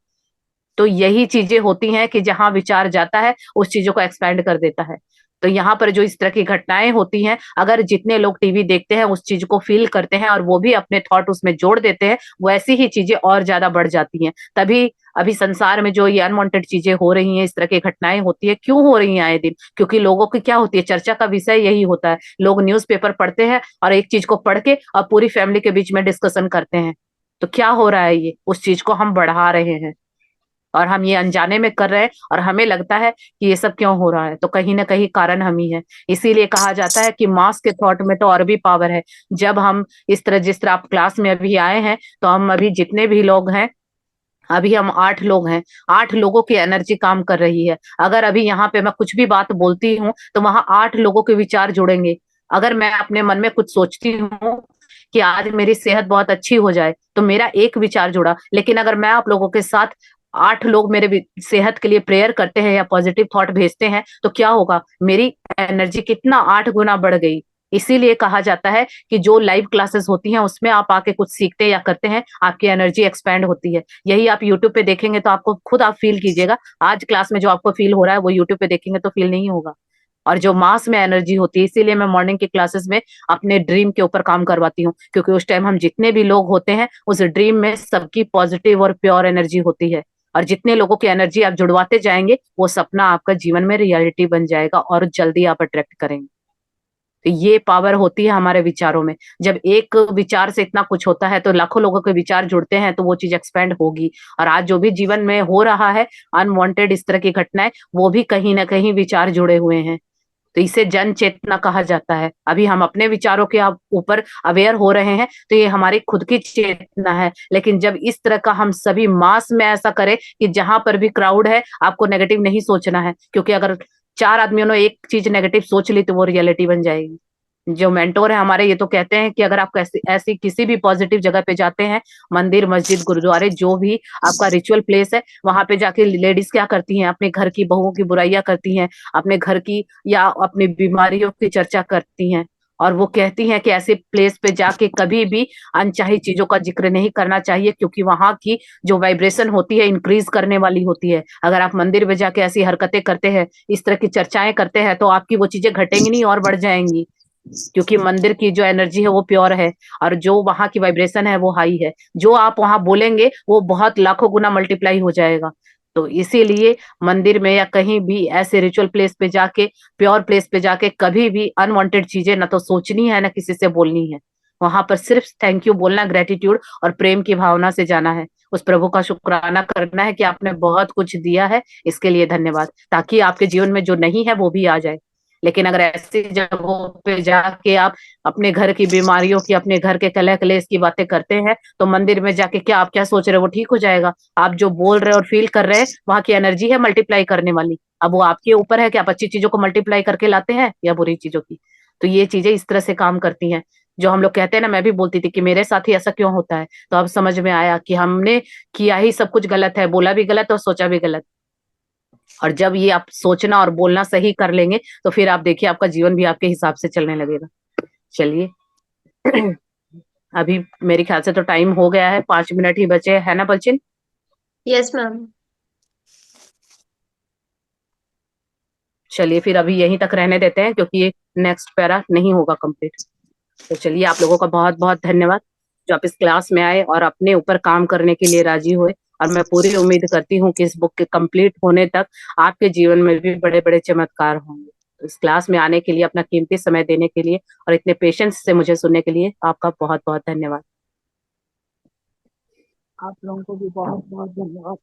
तो यही चीजें होती हैं कि जहां विचार जाता है उस चीजों को एक्सपैंड कर देता है। तो यहाँ पर जो इस तरह की घटनाएं होती हैं, अगर जितने लोग टीवी देखते हैं उस चीज को फील करते हैं और वो भी अपने थॉट उसमें जोड़ देते हैं, वैसी ही चीजें और ज्यादा बढ़ जाती हैं। तभी अभी संसार में जो ये अनवांटेड चीजें हो रही हैं, इस तरह की घटनाएं होती है, क्यों हो रही हैं आए दिन? क्योंकि लोगों की क्या होती है, चर्चा का विषय यही होता है। लोग न्यूज़पेपर पढ़ते हैं और एक चीज को पढ़ के और पूरी फैमिली के बीच में डिस्कशन करते हैं। तो क्या हो रहा है, ये उस चीज को हम बढ़ा रहे हैं और हम ये अनजाने में कर रहे हैं, और हमें लगता है कि ये सब क्यों हो रहा है, तो कहीं ना कहीं कारण हम ही है। इसीलिए कहा जाता है कि मास के थॉट में तो और भी पावर है। जब हम इस तरह, जिस तरह आप क्लास में अभी आए हैं, तो हम अभी जितने भी लोग हैं, अभी हम 8 लोग हैं, 8 लोगों की एनर्जी काम कर रही है। अगर अभी यहाँ पे मैं कुछ भी बात बोलती हूँ तो वहां 8 लोगों के विचार जुड़ेंगे। अगर मैं अपने मन में कुछ सोचती हूँ कि आज मेरी सेहत बहुत अच्छी हो जाए, तो मेरा एक विचार जुड़ा। लेकिन अगर मैं आप लोगों के साथ 8 लोग मेरे सेहत के लिए प्रेयर करते हैं या पॉजिटिव थॉट भेजते हैं, तो क्या होगा, मेरी एनर्जी कितना 8 गुना बढ़ गई। इसीलिए कहा जाता है कि जो लाइव क्लासेस होती हैं उसमें आप आके कुछ सीखते या करते हैं, आपकी एनर्जी एक्सपैंड होती है। यही आप यूट्यूब पे देखेंगे तो आपको खुद आप फील कीजिएगा, आज क्लास में जो आपको फील हो रहा है वो यूट्यूब पे देखेंगे तो फील नहीं होगा। और जो मास में एनर्जी होती है, इसीलिए मैं मॉर्निंग की क्लासेस में अपने ड्रीम के ऊपर काम करवाती हूँ, क्योंकि उस टाइम हम जितने भी लोग होते हैं उस ड्रीम में सबकी पॉजिटिव और प्योर एनर्जी होती है। और जितने लोगों की एनर्जी आप जुड़वाते जाएंगे वो सपना आपका जीवन में रियलिटी बन जाएगा और जल्दी आप अट्रैक्ट करेंगे। तो ये पावर होती है हमारे विचारों में। जब एक विचार से इतना कुछ होता है तो लाखों लोगों के विचार जुड़ते हैं तो वो चीज एक्सपेंड होगी। और आज जो भी जीवन में हो रहा है, अनवांटेड इस तरह की घटनाएं, वो भी कहीं ना कहीं विचार जुड़े हुए हैं। तो इसे जन चेतना कहा जाता है। अभी हम अपने विचारों के ऊपर अवेयर हो रहे हैं तो ये हमारी खुद की चेतना है। लेकिन जब इस तरह का हम सभी मास में ऐसा करें कि जहां पर भी क्राउड है आपको नेगेटिव नहीं सोचना है, क्योंकि अगर 4 आदमियों ने एक चीज नेगेटिव सोच ली तो वो रियलिटी बन जाएगी। जो मेंटोर है हमारे, ये तो कहते हैं कि अगर आप ऐसी ऐसी किसी भी पॉजिटिव जगह पे जाते हैं, मंदिर, मस्जिद, गुरुद्वारे, जो भी आपका रिचुअल प्लेस है, वहां पे जाके लेडीज क्या करती हैं, अपने घर की बहुओं की बुराइयां करती हैं, अपने घर की या अपनी बीमारियों की चर्चा करती हैं। और वो कहती हैं कि ऐसे प्लेस पे जाके कभी भी अनचाही चीजों का जिक्र नहीं करना चाहिए, क्योंकि वहां की जो वाइब्रेशन होती है इंक्रीज करने वाली होती है। अगर आप मंदिर में जाके ऐसी हरकतें करते हैं, इस तरह की चर्चाएं करते हैं, तो आपकी वो चीजें घटेंगी नहीं और बढ़ जाएंगी, क्योंकि मंदिर की जो एनर्जी है वो प्योर है और जो वहां की वाइब्रेशन है वो हाई है। जो आप वहां बोलेंगे वो बहुत लाखों गुना मल्टीप्लाई हो जाएगा। तो इसीलिए मंदिर में या कहीं भी ऐसे रिचुअल प्लेस पे जाके, प्योर प्लेस पे जाके कभी भी अनवांटेड चीजें ना तो सोचनी है ना किसी से बोलनी है। वहां पर सिर्फ थैंक यू बोलना, ग्रेटिट्यूड और प्रेम की भावना से जाना है। उस प्रभु का शुक्राना करना है कि आपने बहुत कुछ दिया है, इसके लिए धन्यवाद, ताकि आपके जीवन में जो नहीं है वो भी आ जाए। लेकिन अगर ऐसी जगहों पे जाके आप अपने घर की बीमारियों की, अपने घर के कलह कलेश की बातें करते हैं, तो मंदिर में जाके क्या आप क्या सोच रहे हो वो ठीक हो जाएगा। आप जो बोल रहे हो और फील कर रहे हैं वहां की एनर्जी है मल्टीप्लाई करने वाली। अब वो आपके ऊपर है कि आप अच्छी चीजों को मल्टीप्लाई करके लाते हैं या बुरी चीजों की। तो ये चीजें इस तरह से काम करती हैं। जो हम लोग कहते हैं ना, मैं भी बोलती थी कि मेरे साथ ही ऐसा क्यों होता है, तो अब समझ में आया कि हमने किया ही सब कुछ गलत है, बोला भी गलत और सोचा भी गलत। और जब ये आप सोचना और बोलना सही कर लेंगे तो फिर आप देखिए आपका जीवन भी आपके हिसाब से चलने लगेगा। चलिए अभी मेरे ख्याल से तो टाइम हो गया है, 5 मिनट ही बचे है ना बलचिन। Yes ma'am. चलिए फिर अभी यहीं तक रहने देते हैं, क्योंकि ये नेक्स्ट पैरा नहीं होगा कंप्लीट। तो चलिए, आप लोगों का बहुत बहुत धन्यवाद जो आप इस क्लास में आए और अपने ऊपर काम करने के लिए राजी हुए। और मैं पूरी उम्मीद करती हूँ कि इस बुक के कंप्लीट होने तक आपके जीवन में भी बड़े बड़े चमत्कार होंगे। तो इस क्लास में आने के लिए, अपना कीमती समय देने के लिए और इतने पेशेंस से मुझे सुनने के लिए आपका बहुत बहुत धन्यवाद। आप लोगों को भी बहुत बहुत धन्यवाद।